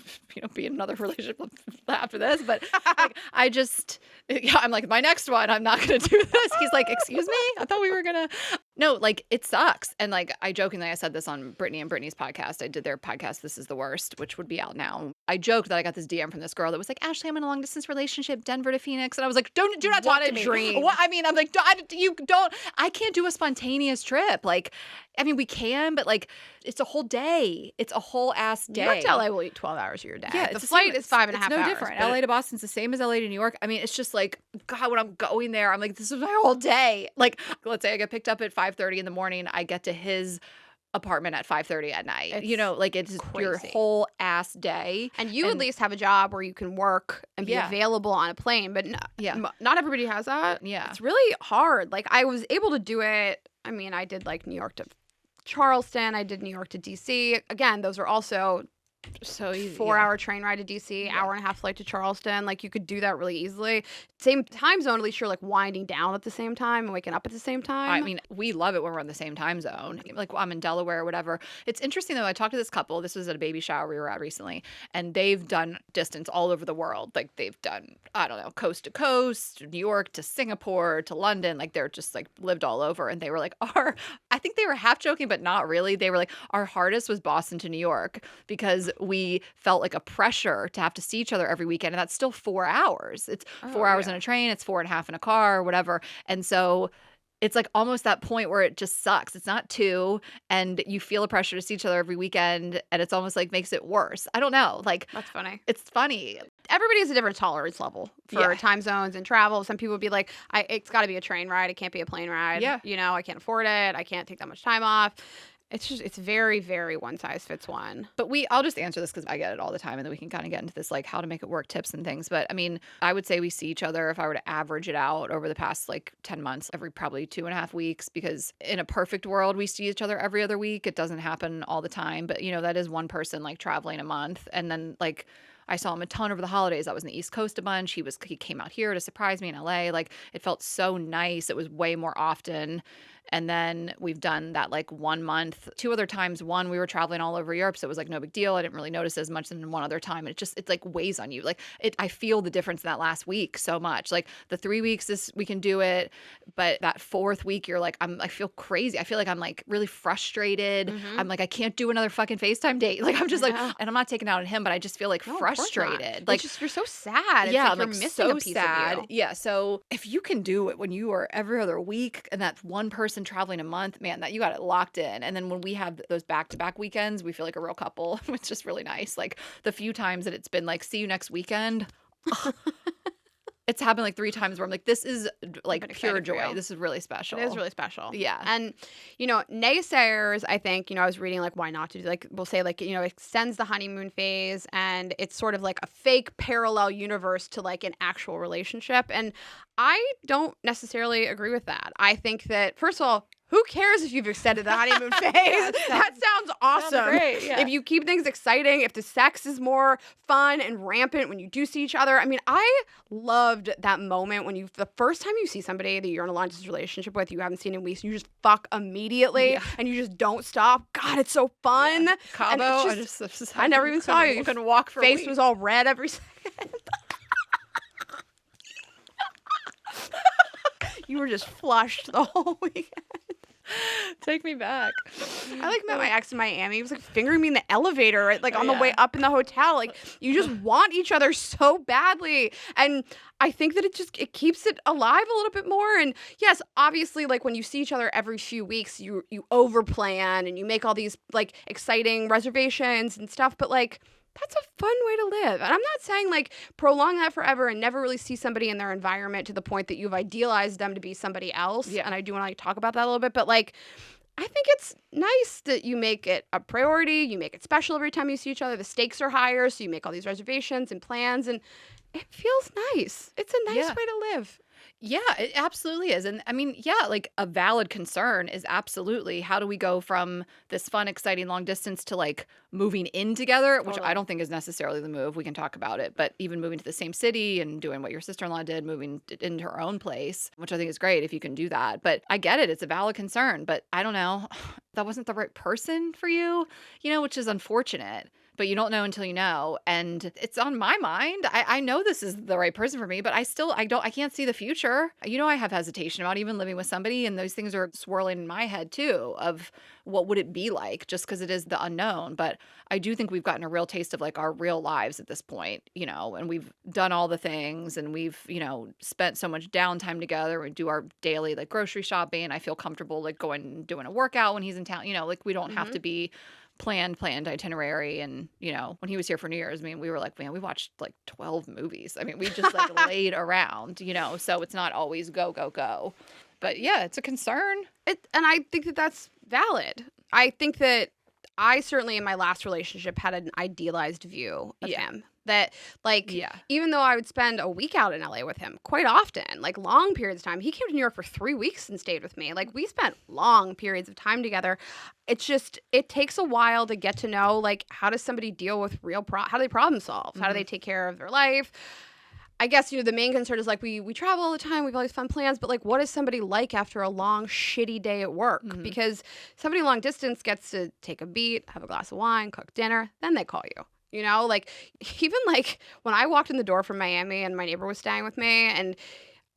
be in another relationship after this. But like, I'm like, my next one, I'm not gonna do this. He's like, excuse me, I thought we were gonna. No, like it sucks. And like I said this on Brittany and Brittany's podcast. I did their podcast, This Is the Worst, which would be out now. I joked that I got this DM from this girl that was like, Ashley, I'm in a long distance relationship, Denver to Phoenix, and I was like, do not talk to me. Dream. What? I mean, I'm like, I can't do a spontaneous trip. Like, I mean, we can, but like, it's a whole day. It's a whole ass day. New York to LA will eat 12 hours of your day. Yeah, the flight is 5.5 hours. It's no different. LA to Boston's the same as LA to New York. I mean, it's just like, God, when I'm going there, I'm like, this is my whole day. Like, let's say I get picked up at 5:30 in the morning. I get to his apartment at 5:30 at night. It's like it's crazy. Your whole ass day. And you at least have a job where you can work and be available on a plane, but not everybody has that. Yeah. It's really hard. Like I was able to do it. I mean, I did like New York to Charleston. I did New York to DC. Again, those are also So easy. 4-hour train ride to DC, hour and a half flight to Charleston. Like, you could do that really easily. Same time zone, at least you're like winding down at the same time and waking up at the same time. I mean, we love it when we're in the same time zone. Like, I'm in Delaware or whatever. It's interesting, though. I talked to this couple. This was at a baby shower we were at recently, and they've done distance all over the world. Like, they've done, I don't know, coast to coast, New York to Singapore to London. Like, they're just like lived all over. And they were like, I think they were half joking, but not really. They were like, our hardest was Boston to New York because we felt like a pressure to have to see each other every weekend. And that's still 4 hours. It's 4 hours in a train, it's 4.5 in a car or whatever. And so it's like almost that point where it just sucks. It's not 2, and you feel a pressure to see each other every weekend, and it's almost like makes it worse. I don't know. Like, that's funny. It's funny. Everybody has a different tolerance level for time zones and travel. Some people would be like, it's got to be a train ride. It can't be a plane ride. Yeah. You know, I can't afford it. I can't take that much time off. It's very, very one size fits one. But I'll just answer this because I get it all the time, and then we can kind of get into this, like, how to make it work tips and things. But I mean, I would say we see each other, if I were to average it out over the past like 10 months, every probably 2.5 weeks, because in a perfect world, we see each other every other week. It doesn't happen all the time. But, you know, that is one person like traveling a month. And then like, I saw him a ton over the holidays. I was in the East Coast a bunch. He came out here to surprise me in LA. Like, it felt so nice. It was way more often. And then we've done that like 1 month. 2 other times, one, we were traveling all over Europe, so it was like no big deal. I didn't really notice as much than one other time. It like weighs on you. Like, I feel the difference in that last week so much. Like, the 3 weeks we can do it, but that 4th week, you're like, I feel crazy. I feel like I'm like really frustrated. Mm-hmm. I'm like, I can't do another fucking FaceTime date. Like, I'm just like, and I'm not taking it out on him, but I just feel like frustrated. Like, you're so sad. It's like you're missing so a piece sad. of you. Yeah. So if you can do it when you are every other week and that one person traveling a month, man, that you got it locked in. And then when we have those back-to-back weekends, we feel like a real couple. It's just really nice. Like, the few times that it's been like, see you next weekend. It's happened like 3 times where I'm like, this is like pure joy. This is really special. It is really special. Yeah. And, you know, naysayers, I think, you know, I was reading like why not to do, like, we'll say like, you know, it extends the honeymoon phase and it's sort of like a fake parallel universe to like an actual relationship. And I don't necessarily agree with that. I think that, first of all, who cares if you've extended the honeymoon phase? That sounds awesome. Sounds great, yeah. If you keep things exciting, if the sex is more fun and rampant when you do see each other. I mean, I loved that moment when the first time you see somebody that you're in a long-distance relationship with, you haven't seen in weeks, you just fuck immediately and you just don't stop. God, it's so fun. Yeah. Cabo, I never even saw you. You couldn't walk for face weeks. was all red every second. You were just flushed the whole weekend. Take me back. I like met my ex in Miami. He was like fingering me in the elevator, like on the way up in the hotel. Like, you just want each other so badly. And I think that it keeps it alive a little bit more. And yes, obviously, like when you see each other every few weeks, you overplan and you make all these like exciting reservations and stuff. But like, that's a fun way to live. And I'm not saying like prolong that forever and never really see somebody in their environment to the point that you've idealized them to be somebody else. Yeah. And I do want to like talk about that a little bit. But like, I think it's nice that you make it a priority. You make it special every time you see each other. The stakes are higher. So you make all these reservations and plans and it feels nice. It's a nice way to live. Yeah, it absolutely is. And I mean, yeah, like a valid concern is absolutely how do we go from this fun, exciting long distance to like moving in together, which I don't think is necessarily the move. We can talk about it. But even moving to the same city and doing what your sister-in-law did, moving into her own place, which I think is great if you can do that. But I get it. It's a valid concern. But I don't know. That wasn't the right person for you, which is unfortunate. But you don't know until you know. And it's on my mind. I know this is the right person for me, but I can't see the future. I have hesitation about even living with somebody. And those things are swirling in my head too of what would it be like just because it is the unknown. But I do think we've gotten a real taste of like our real lives at this point, and we've done all the things and we've, spent so much downtime together. We do our daily like grocery shopping. I feel comfortable like going and doing a workout when he's in town, like we don't have to be planned itinerary. And when he was here for New Year's, I mean, we were like, man, we watched like 12 movies. I mean, we just like laid around, so it's not always go. But yeah, it's a concern. And I think that that's valid. I think that I certainly in my last relationship had an idealized view of him. That, like, Yeah. even though I would spend a week out in LA with him quite often, like long periods of time, he came to New York for 3 weeks and stayed with me. Like, we spent long periods of time together. It's just, it takes a while to get to know, like, how does somebody deal with how do they problem solve? How do they take care of their life? I guess, the main concern is like we travel all the time, we have all these fun plans, but like what is somebody like after a long shitty day at work? Because somebody long distance gets to take a beat, have a glass of wine, cook dinner, then they call you. Like even like when I walked in the door from Miami and my neighbor was staying with me and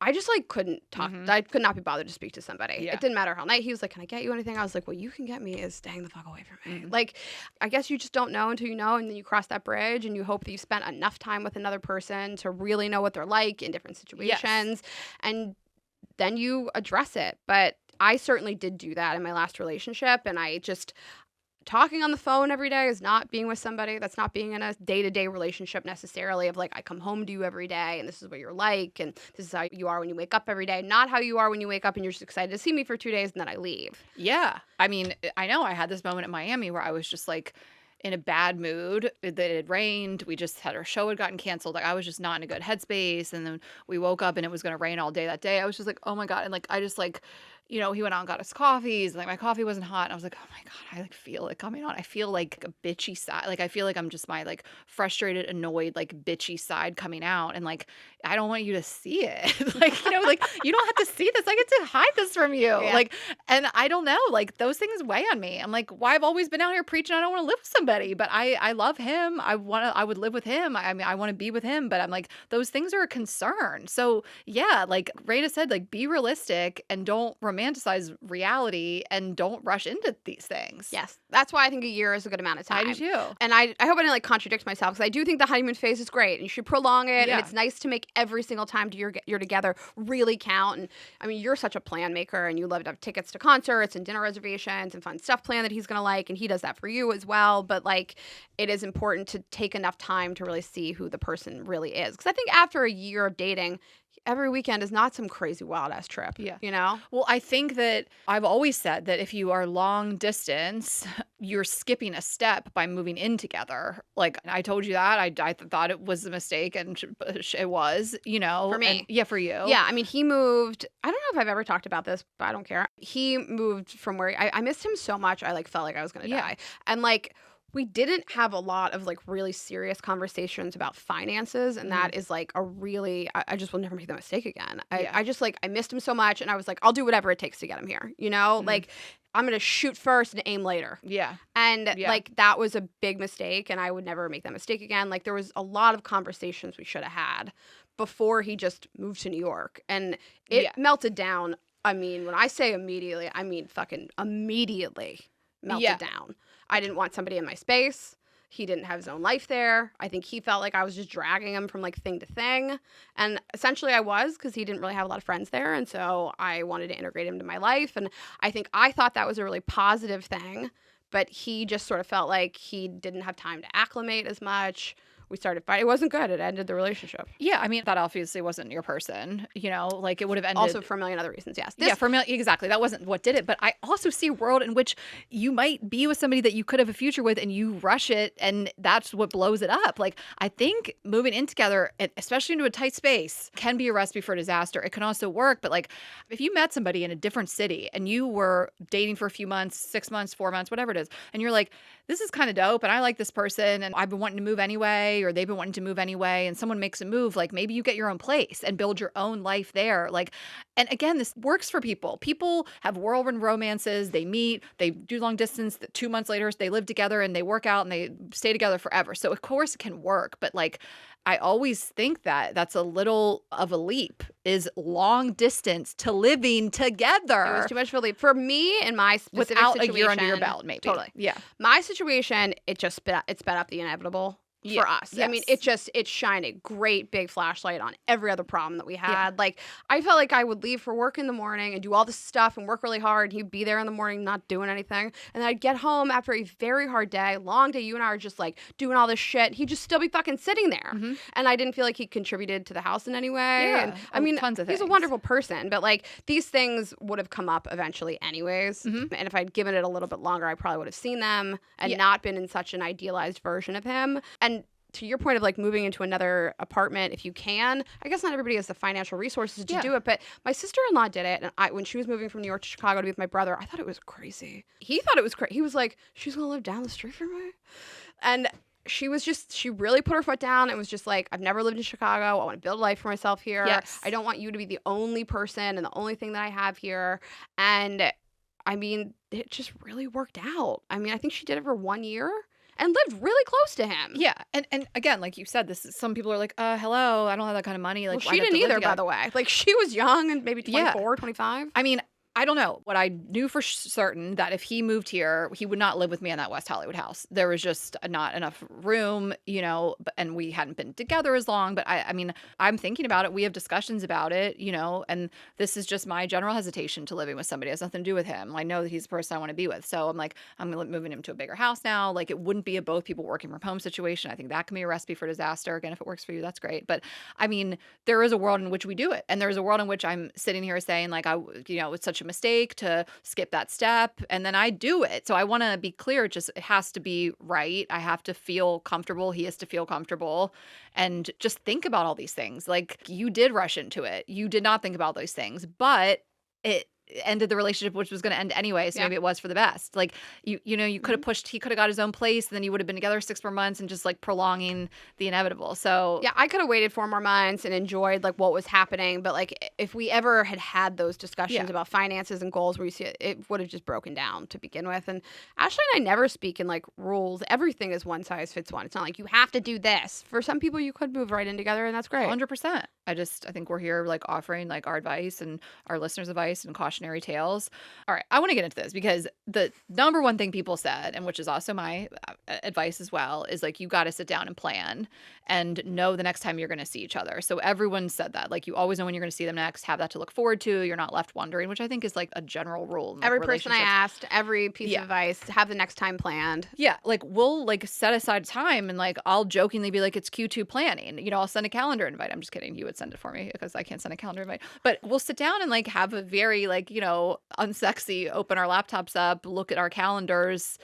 I just like couldn't talk. I could not be bothered to speak to somebody. Yeah. It didn't matter how night. He was like, "Can I get you anything?" I was like, "What you can get me is staying the fuck away from me." Like, I guess you just don't know until you know, and then you cross that bridge, and you hope that you spent enough time with another person to really know what they're like in different situations, and then you address it. But I certainly did do that in my last relationship, and I just talking on the phone every day is not being with somebody. That's not being in a day-to-day relationship necessarily of like, I come home to you every day and this is what you're like and this is how you are when you wake up every day. Not how you are when you wake up and you're just excited to see me for 2 days and then I leave. Yeah. I mean, I know I had this moment in Miami where I was just like in a bad mood. That it had rained. We just had our show had gotten canceled. Like I was just not in a good headspace. And then we woke up and it was going to rain all day that day. I was just like, oh my God. And like, I just like, he went out and got us coffees. And like my coffee wasn't hot. And I was like, oh my God, I like feel it coming on. I feel like a bitchy side. Like I feel like I'm just my like frustrated, annoyed, like bitchy side coming out. And like, I don't want you to see it. Like, like you don't have to see this. I get to hide this from you. Yeah. Like, and I don't know, like those things weigh on me. I'm like, why I've always been out here preaching I don't want to live with somebody, but I love him. I would live with him. I mean, I want to be with him, but I'm like, those things are a concern. So yeah, like Rayna said, like be realistic and don't romanticize reality and don't rush into these things. Yes. That's why I think a year is a good amount of time. I do too. And I hope I didn't like contradict myself because I do think the honeymoon phase is great and you should prolong it. Yeah. And it's nice to make every single time you're together really count. And I mean, you're such a plan maker and you love to have tickets to concerts and dinner reservations and fun stuff planned that he's going to like. And he does that for you as well. But like, it is important to take enough time to really see who the person really is. Because I think after a year of dating, every weekend is not some crazy wild ass trip. Yeah. Well, I think that I've always said that if you are long distance, you're skipping a step by moving in together. Like I told you that I thought it was a mistake and it was, For me. And, for you. Yeah. I mean, he moved. I don't know if I've ever talked about this, but I don't care. He moved from where I missed him so much. I like felt like I was going to die. And like, we didn't have a lot of like really serious conversations about finances. And that is like I just will never make that mistake again. I just like, I missed him so much. And I was like, I'll do whatever it takes to get him here. Like I'm going to shoot first and aim later. Yeah. And like, that was a big mistake. And I would never make that mistake again. Like there was a lot of conversations we should have had before he just moved to New York. And it melted down. I mean, when I say immediately, I mean fucking immediately melted down. I didn't want somebody in my space. He didn't have his own life there. I think he felt like I was just dragging him from like thing to thing. And essentially I was because he didn't really have a lot of friends there. And so I wanted to integrate him into my life. And I think I thought that was a really positive thing. But he just sort of felt like he didn't have time to acclimate as much. We started fighting. It wasn't good. It ended the relationship. Yeah, I mean, that obviously wasn't your person, like it would have ended. Also for a million other reasons, yes. Exactly. That wasn't what did it. But I also see a world in which you might be with somebody that you could have a future with and you rush it and that's what blows it up. Like, I think moving in together, especially into a tight space, can be a recipe for disaster. It can also work. But like, if you met somebody in a different city and you were dating for a few months, 6 months, 4 months, whatever it is, and you're like, this is kind of dope and I like this person and I've been wanting to move anyway, or they've been wanting to move anyway, and someone makes a move, like maybe you get your own place and build your own life there. Like, and again, this works for people. People have whirlwind romances. They meet, they do long distance, 2 months later, they live together and they work out and they stay together forever. So of course it can work. But like, I always think that that's a little of a leap, is long distance to living together. It was too much of a leap. For me, in my specific without situation, a year under your belt, maybe. Totally. Yeah. My situation, it sped up the inevitable. For us. Yes. I mean, it shined a great big flashlight on every other problem that we had. Yeah. Like, I felt like I would leave for work in the morning and do all this stuff and work really hard. And he'd be there in the morning not doing anything. And then I'd get home after a very hard day, long day. You and I are just like doing all this shit. He'd just still be fucking sitting there. Mm-hmm. And I didn't feel like he contributed to the house in any way. Yeah. And, I mean, tons of he's things. a wonderful person. But like, these things would have come up eventually anyways. Mm-hmm. And if I'd given it a little bit longer, I probably would have seen them and not been in such an idealized version of him. And to your point of like moving into another apartment if you can. I guess not everybody has the financial resources to Yeah. do it, but my sister-in-law did it, and when she was moving from New York to Chicago to be with my brother, I thought it was crazy. He thought it was crazy. He was like, "She's gonna live down the street from me," and she really put her foot down and was just like, "I've never lived in Chicago. I want to build a life for myself here. Yes. I don't want you to be the only person and the only thing that I have here." And I mean, it just really worked out. I mean, I think she did it for 1 year and lived really close to him. Yeah. And again, like you said, this is, some people are like, hello, I don't have that kind of money. Like, Well, why'd she I have to didn't live either, by together? the way. Like, she was young and maybe Yeah. 24, 25. I mean, I don't know. What I knew for certain that if he moved here, he would not live with me in that West Hollywood house. There was just not enough room, you know, and we hadn't been together as long. But I mean, I'm thinking about it. We have discussions about it, you know, and this is just my general hesitation to living with somebody. It has nothing to do with him. I know that he's the person I want to be with. So I'm like, I'm moving him to a bigger house now. Like, it wouldn't be a both people working from home situation. I think that can be a recipe for disaster. Again, if it works for you, that's great. But I mean, there is a world in which we do it. And there's a world in which I'm sitting here saying, like, you know, it's such a mistake to skip that step, and then I do it. So I want to be clear, it has to be right. I have to feel comfortable. He has to feel comfortable, and just think about all these things. Like, you did rush into it. You did not think about those things, but it ended the relationship, which was going to end anyway. So maybe it was for the best. Like, you know, you could have pushed, he could have got his own place, and then you would have been together 6 more months and just like prolonging the inevitable. So Yeah, I could have waited 4 more months and enjoyed like what was happening. But like, if we ever had those discussions about finances and goals where you see it would have just broken down to begin with. And Ashley and I never speak in like rules. Everything is one size fits one. It's not like you have to do this. For some people, you could move right in together, and that's great. 100%. I think we're here like offering like our advice and our listeners' advice and cautionary tales. All right, I want to get into this because the number one thing people said, and which is also my advice as well, is like, you got to sit down and plan and know the next time you're going to see each other. So everyone said that, like, you always know when you're going to see them next, have that to look forward to. You're not left wondering, which I think is like a general rule in, like, Every person I relationships. asked, every piece of advice, have the next time planned. Yeah, like, we'll like set aside time, and like, I'll jokingly be like, it's Q2 planning. You know, I'll send a calendar invite. I'm just kidding. You would send it for me because I can't send a calendar invite. But we'll sit down and like have a very like, you know, unsexy, open our laptops up, look at our calendars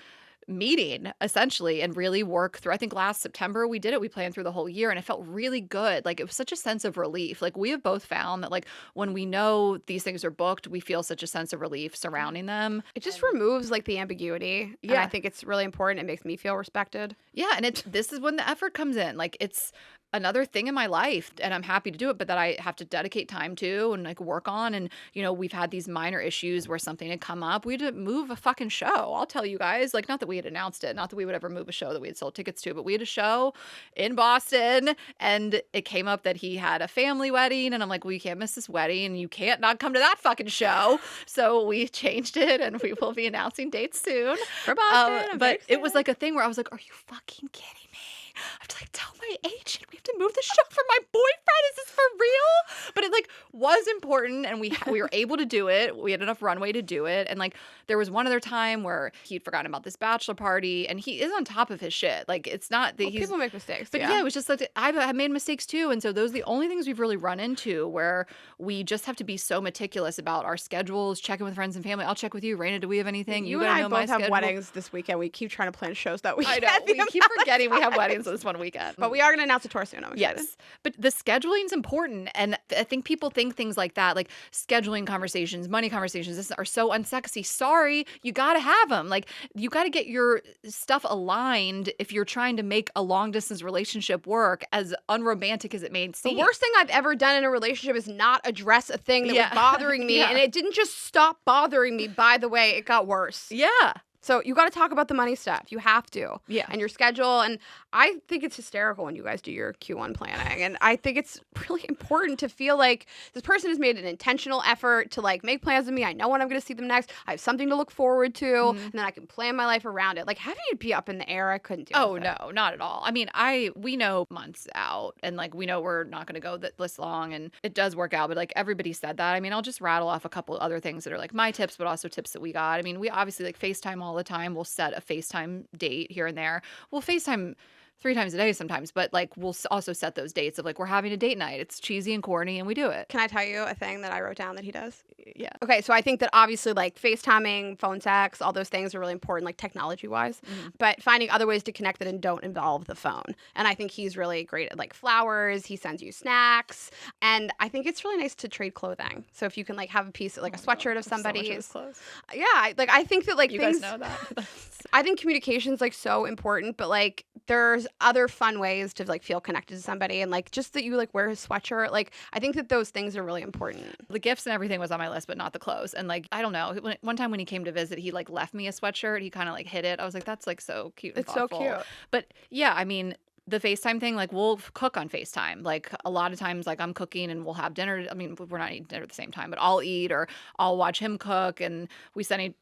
meeting essentially, and really work through. I think last September we did it. We planned through the whole year, and it felt really good. Like, it was such a sense of relief. Like, we have both found that like when we know these things are booked, we feel such a sense of relief surrounding them. It just removes like the ambiguity. And I think it's really important. It makes me feel respected. Yeah, and this is when the effort comes in. Like, it's another thing in my life, and I'm happy to do it, but that I have to dedicate time to and like work on. And, you know, we've had these minor issues where something had come up. We had to move a fucking show. I'll tell you guys, like, not that we had announced it, not that we would ever move a show that we had sold tickets to, but we had a show in Boston, and it came up that he had a family wedding, and I'm like, well, you can't miss this wedding, and you can't not come to that fucking show. So we changed it, and we will be announcing dates soon For Boston. but it was like a thing where I was like, are you fucking kidding me? I have to like tell my agent we have to move the show for my boyfriend. Is this for real? But it like was important, and we were able to do it. We had enough runway to do it. And like, there was one other time where he'd forgotten about this bachelor party, and he is on top of his shit. Like, it's not that people make mistakes. But yeah, it was just like, I've made mistakes too. And so those are the only things we've really run into where we just have to be so meticulous about our schedules, checking with friends and family. I'll check with you. Rayna, do we have anything? You and gotta I know both my have schedule. weddings this weekend. We keep trying to plan shows that weekend. I know. We keep forgetting we have weddings this one weekend. But we are going to announce a tour soon. I'm excited. Yes. But the scheduling is important. And I think people think things like that, like scheduling conversations, money conversations, this are so unsexy. Sorry, you got to have them. Like, you got to get your stuff aligned if you're trying to make a long distance relationship work, as unromantic as it may seem. The worst thing I've ever done in a relationship is not address a thing that was bothering me. And it didn't just stop bothering me. By the way, it got worse. Yeah. So you got to talk about the money stuff. You have to. Yeah. And your schedule. And I think it's hysterical when you guys do your Q1 planning. And I think it's really important to feel like this person has made an intentional effort to like make plans with me. I know when I'm going to see them next. I have something to look forward to. And then I can plan my life around it. Like, having it be up in the air, I couldn't do it. Oh, no, not at all. I mean, we know months out, and like, we know we're not going to go this long, and it does work out. But like, everybody said that. I mean, I'll just rattle off a couple other things that are like my tips, but also tips that we got. I mean, we obviously like FaceTime all the time. We'll set a FaceTime date here and there. We'll FaceTime 3 times a day sometimes, but, like, we'll also set those dates of, like, we're having a date night. It's cheesy and corny, and we do it. Can I tell you a thing that I wrote down that he does? Yeah. Okay, so I think that obviously like FaceTiming, phone sex, all those things are really important, like technology wise, Mhm. but finding other ways to connect that and don't involve the phone. And I think he's really great at like flowers, he sends you snacks, and I think it's really nice to trade clothing. So if you can like have a piece, like Oh a my God, sweatshirt of so much of his somebody's. clothes. Yeah, I think that like You things. guys know that? I think communication's like so important, but like there's other fun ways to like feel connected to somebody and like just that you like wear his sweatshirt. Like I think that those things are really important. The gifts and everything was on my list, but not the clothes. And like, I don't know. One time when he came to visit, he like left me a sweatshirt. He kind of like hid it. I was like, that's like so cute and It's so thoughtful. cute. But yeah, I mean, the FaceTime thing, like we'll cook on FaceTime. Like a lot of times, like I'm cooking and we'll have dinner. I mean, we're not eating dinner at the same time, but I'll eat or I'll watch him cook. And we send,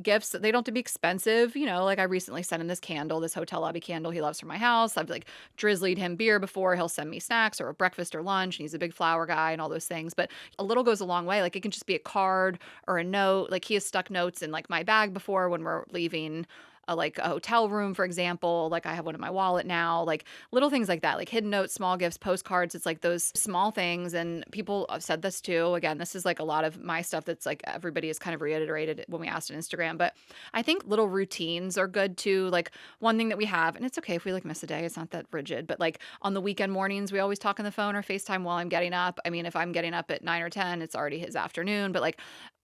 gifts. They don't have to be expensive. Like I recently sent him this candle, this hotel lobby candle he loves for my house. I've like drizzled him beer before. He'll send me snacks or a breakfast or lunch. And he's a big flower guy and all those things. But a little goes a long way. Like it can just be a card or a note. Like he has stuck notes in like my bag before when we're leaving like a hotel room, for example. Like I have one in my wallet now, like little things like that, like hidden notes, small gifts, postcards. It's like those small things. And people have said this too. Again, this is like a lot of my stuff that's like everybody has kind of reiterated when we asked on Instagram. But I think little routines are good too. Like one thing that we have, and it's okay if we like miss a day, it's not that rigid, but like on the weekend mornings, we always talk on the phone or FaceTime while I'm getting up. I mean, if I'm getting up at 9 or 10, it's already his afternoon. But like,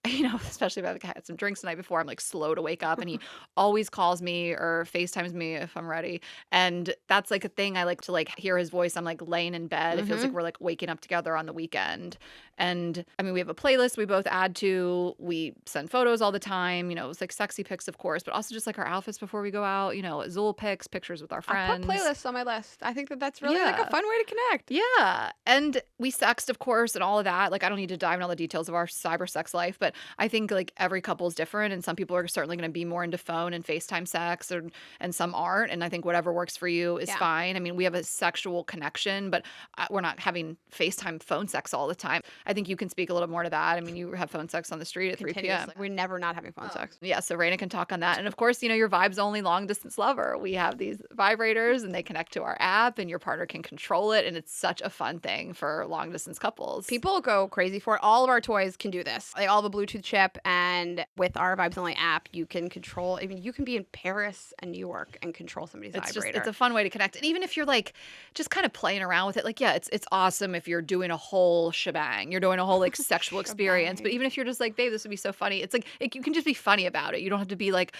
especially if I've had some drinks the night before, I'm like slow to wake up and he always calls me or FaceTimes me if I'm ready. And that's like a thing I like to like hear his voice. I'm like laying in bed. It feels like we're like waking up together on the weekend. And I mean, we have a playlist we both add to. We send photos all the time. It's like sexy pics, of course, but also just like our outfits before we go out. Zool pics, pictures with our I put friends. playlists on my list. I think that that's really like a fun way to connect. Yeah. And we sext, of course, and all of that. Like, I don't need to dive into all the details of our cyber sex life, but I think like every couple is different. And some people are certainly going to be more into phone and FaceTime sex, and some aren't. And I think whatever works for you is fine. I mean, we have a sexual connection, but we're not having FaceTime phone sex all the time. I think you can speak a little more to that. I mean, you have phone sex on the street at 3 p.m. We're never not having phone sex. Yeah, so Rayna can talk on that. And of course, your Vibes Only long distance lover. We have these vibrators and they connect to our app and your partner can control it. And it's such a fun thing for long distance couples. People go crazy for it. All of our toys can do this. They all have a Bluetooth chip, and with our Vibes Only app, you can control. I mean, you can be in Paris and New York and control somebody's vibrator. It's a fun way to connect. And even if you're like just kind of playing around with it, like, yeah, it's awesome if you're doing a whole shebang. You're doing a whole like sexual experience. But even if you're just like, babe, this would be so funny. It's like you can just be funny about it. You don't have to be like,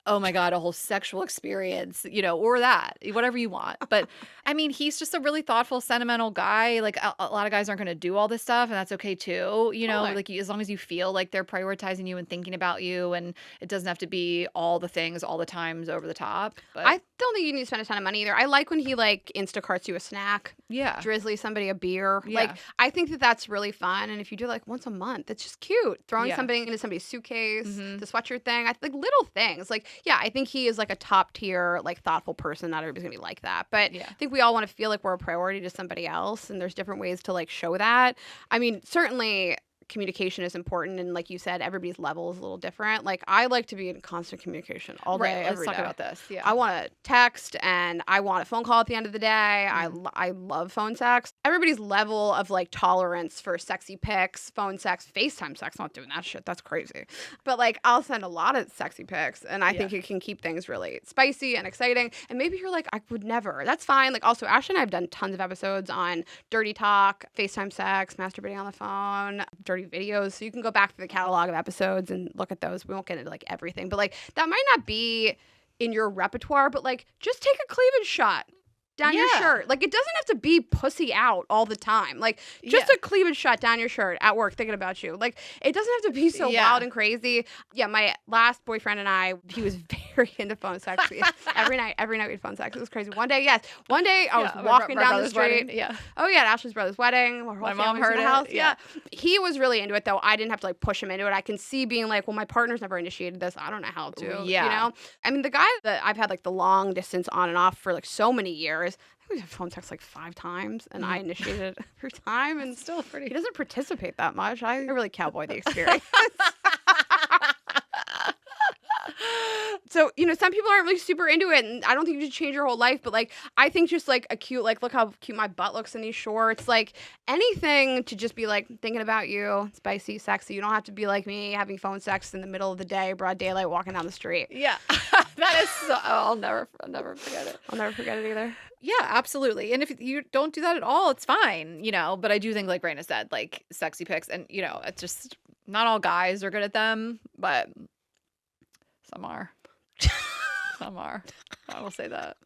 oh my God, a whole sexual experience, or that, whatever you want. But I mean, he's just a really thoughtful, sentimental guy. Like a lot of guys aren't going to do all this stuff, and that's okay too. Totally. Like as long as you feel like they're prioritizing you and thinking about you, and it doesn't have to be all the things all the times over the top. But I don't think you need to spend a ton of money either. I like when he like Instacarts you a snack. Yeah. Drizzly somebody a beer. Yeah. Like I think that that's really fun. And if you do like once a month, it's just cute. Throwing something into somebody's suitcase, the sweatshirt thing. I think little things. Like, yeah, I think he is like a top tier, like thoughtful person. Not everybody's gonna be like that. But I think we all want to feel like we're a priority to somebody else. And there's different ways to like show that. I mean, certainly communication is important, and like you said, everybody's level is a little different. Like I like to be in constant communication all day, every day. Let's talk about this. Yeah, I want to text and I want a phone call at the end of the day. I love phone sex. Everybody's level of like tolerance for sexy pics, phone sex, FaceTime sex. Not doing that shit. That's crazy. But like I'll send a lot of sexy pics, and I think it can keep things really spicy and exciting. And maybe you're like, I would never. That's fine. Like also, Ashley and I have done tons of episodes on dirty talk, FaceTime sex, masturbating on the phone, dirty videos, so you can go back to the catalog of episodes and look at those. We won't get into like everything, but like that might not be in your repertoire, but like just take a cleavage shot down your shirt. Like it doesn't have to be pussy out all the time. Like just a cleavage shot down your shirt at work thinking about you. Like it doesn't have to be so wild and crazy. Yeah, my last boyfriend and I, he was very into phone sex. every night we had phone sex. It was crazy. One day I was walking down the street. Wedding. Oh yeah, at Ashley's brother's wedding. My mom heard the it. house. Yeah. He was really into it though. I didn't have to like push him into it. I can see being like, well, my partner's never initiated this. I don't know how to. Yeah. I mean, the guy that I've had like the long distance on and off for like so many years, we had phone sex like 5 times, and I initiated it every time, and still pretty. He doesn't participate that much. I really cowboy the experience. So, some people aren't really super into it, and I don't think you should change your whole life, but, like, I think just, like, a cute, like, look how cute my butt looks in these shorts, like, anything to just be, like, thinking about you, spicy, sexy. You don't have to be like me, having phone sex in the middle of the day, broad daylight, walking down the street. Yeah. That is so, I'll never forget it. I'll never forget it either. Yeah, absolutely. And if you don't do that at all, it's fine, but I do think, like Rayna said, like, sexy pics, and, it's just not all guys are good at them, but some are. Some are. I will say that.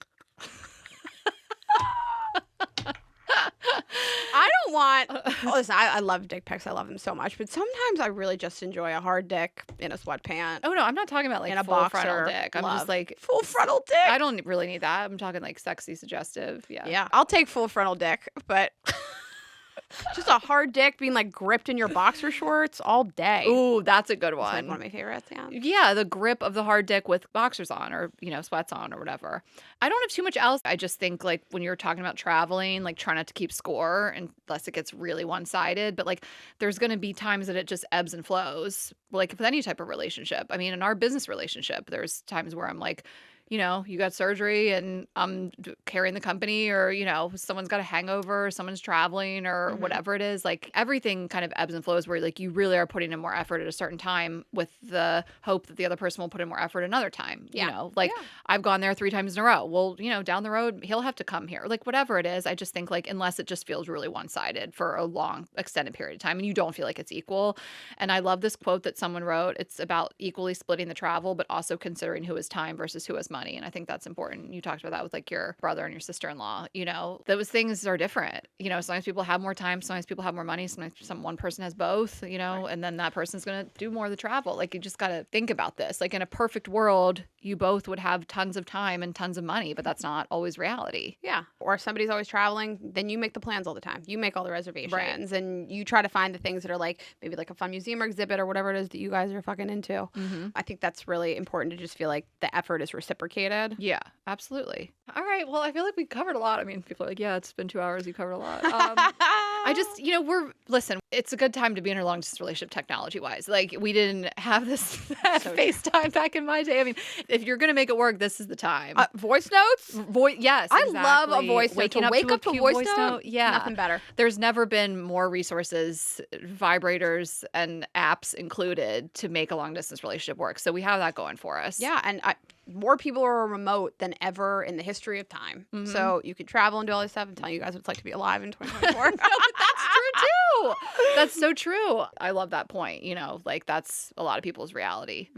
I don't want. Listen, I love dick pics. I love them so much. But sometimes I really just enjoy a hard dick in a sweatpant. Oh, no, I'm not talking about, like, in a full boxer. frontal dick. I'm just, like, full frontal dick. I don't really need that. I'm talking, like, sexy, suggestive. Yeah. Yeah, I'll take full frontal dick, but just a hard dick being, like, gripped in your boxer shorts all day. Ooh, that's a good one. It's, like, one of my favorites, yeah. Yeah, the grip of the hard dick with boxers on or, sweats on or whatever. I don't have too much else. I just think, like, when you're talking about traveling, like, try not to keep score unless it gets really one-sided. But, like, there's going to be times that it just ebbs and flows, like, with any type of relationship. I mean, in our business relationship, there's times where I'm like, you got surgery and I'm carrying the company, or, someone's got a hangover, or someone's traveling, or whatever it is. Like, everything kind of ebbs and flows where, like, you really are putting in more effort at a certain time with the hope that the other person will put in more effort another time. I've gone there 3 times in a row. Well, down the road, he'll have to come here. Like, whatever it is, I just think, like, unless it just feels really one-sided for a long, extended period of time and you don't feel like it's equal. And I love this quote that someone wrote. It's about equally splitting the travel, but also considering who has time versus who has money. And I think that's important. You talked about that with, like, your brother and your sister-in-law. Those things are different. Sometimes people have more time, sometimes people have more money, sometimes one person has both, right. And then that person's going to do more of the travel. Like, you just got to think about this. Like, in a perfect world, you both would have tons of time and tons of money, but that's not always reality. Yeah. Or if somebody's always traveling, then you make the plans all the time. You make all the reservations, right. And you try to find the things that are, like, maybe like a fun museum or exhibit or whatever it is that you guys are fucking into. I think that's really important to just feel like the effort is reciprocated. Yeah, absolutely. All right. Well, I feel like we covered a lot. I mean, people are like, yeah, it's been 2 hours. You covered a lot. I just, listen, it's a good time to be in a long distance relationship technology wise. Like, we didn't have this FaceTime back in my day. I mean, if you're going to make it work, this is the time. Voice notes? Yes, exactly. I love a voice note. Waking to up wake to up to a voice note? Yeah. Nothing better. There's never been more resources, vibrators and apps included, to make a long distance relationship work. So we have that going for us. Yeah. And more people are remote than ever in the history of time. So you could travel and do all this stuff and tell you guys what it's like to be alive in 2024. No, but that's true too. That's so true. I love that point. Like, that's a lot of people's reality.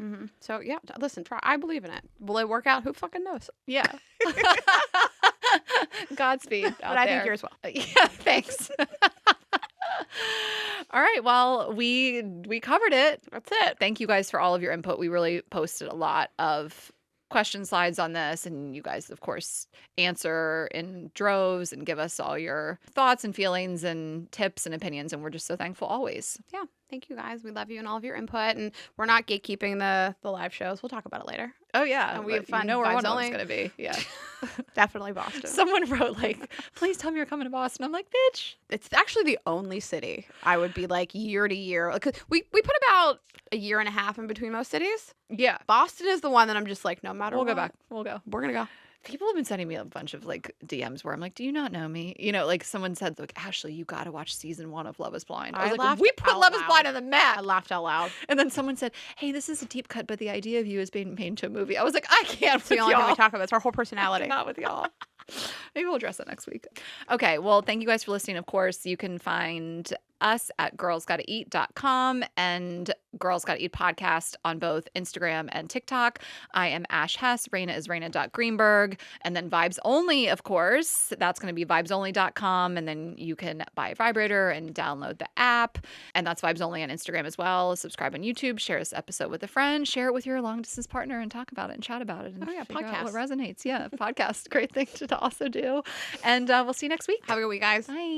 So yeah, listen, try. I believe in it. Will it work out? Who fucking knows? Yeah. Godspeed. But I think yours will. Yeah, thanks. All right. Well, we covered it. That's it. Thank you guys for all of your input. We really posted a lot of question slides on this, and you guys, of course, answer in droves and give us all your thoughts and feelings and tips and opinions, and we're just so thankful always. Yeah. Thank you, guys. We love you and all of your input, and we're not gatekeeping the live shows. We'll talk about it later. Oh, yeah. And we have fun. Where one of only. them's going to be. Yeah. Definitely Boston. Someone wrote, like, please tell me you're coming to Boston. I'm like, bitch. It's actually the only city I would be, like, year to year. Because we put about a year and a half in between most cities. Yeah. Boston is the one that I'm just like, no matter what. We'll go back. We'll go. We're going to go. People have been sending me a bunch of, like, DMs where I'm like, do you not know me? Like, someone said, like, Ashley, you got to watch season 1 of Love is Blind. I was like, we put Love is Blind on the map. I laughed out loud. And then someone said, hey, this is a deep cut, but the idea of you is being made into a movie. I was like, I can't with the only y'all. thing we talk about. It's our whole personality. Not with y'all. Maybe we'll address that next week. Okay, well, thank you guys for listening. Of course, you can find us at girlsgottaeat.com and Girls Gotta Eat podcast on both Instagram and TikTok. I am Ash Hess. Rayna is Rayna.Greenberg. And then Vibes Only, of course. That's going to be vibesonly.com. And then you can buy a vibrator and download the app. And that's Vibes Only on Instagram as well. Subscribe on YouTube. Share this episode with a friend. Share it with your long distance partner and talk about it and chat about it. And podcast. What resonates. Yeah, podcast. Great thing to also do. And we'll see you next week. Have a good week, guys. Bye.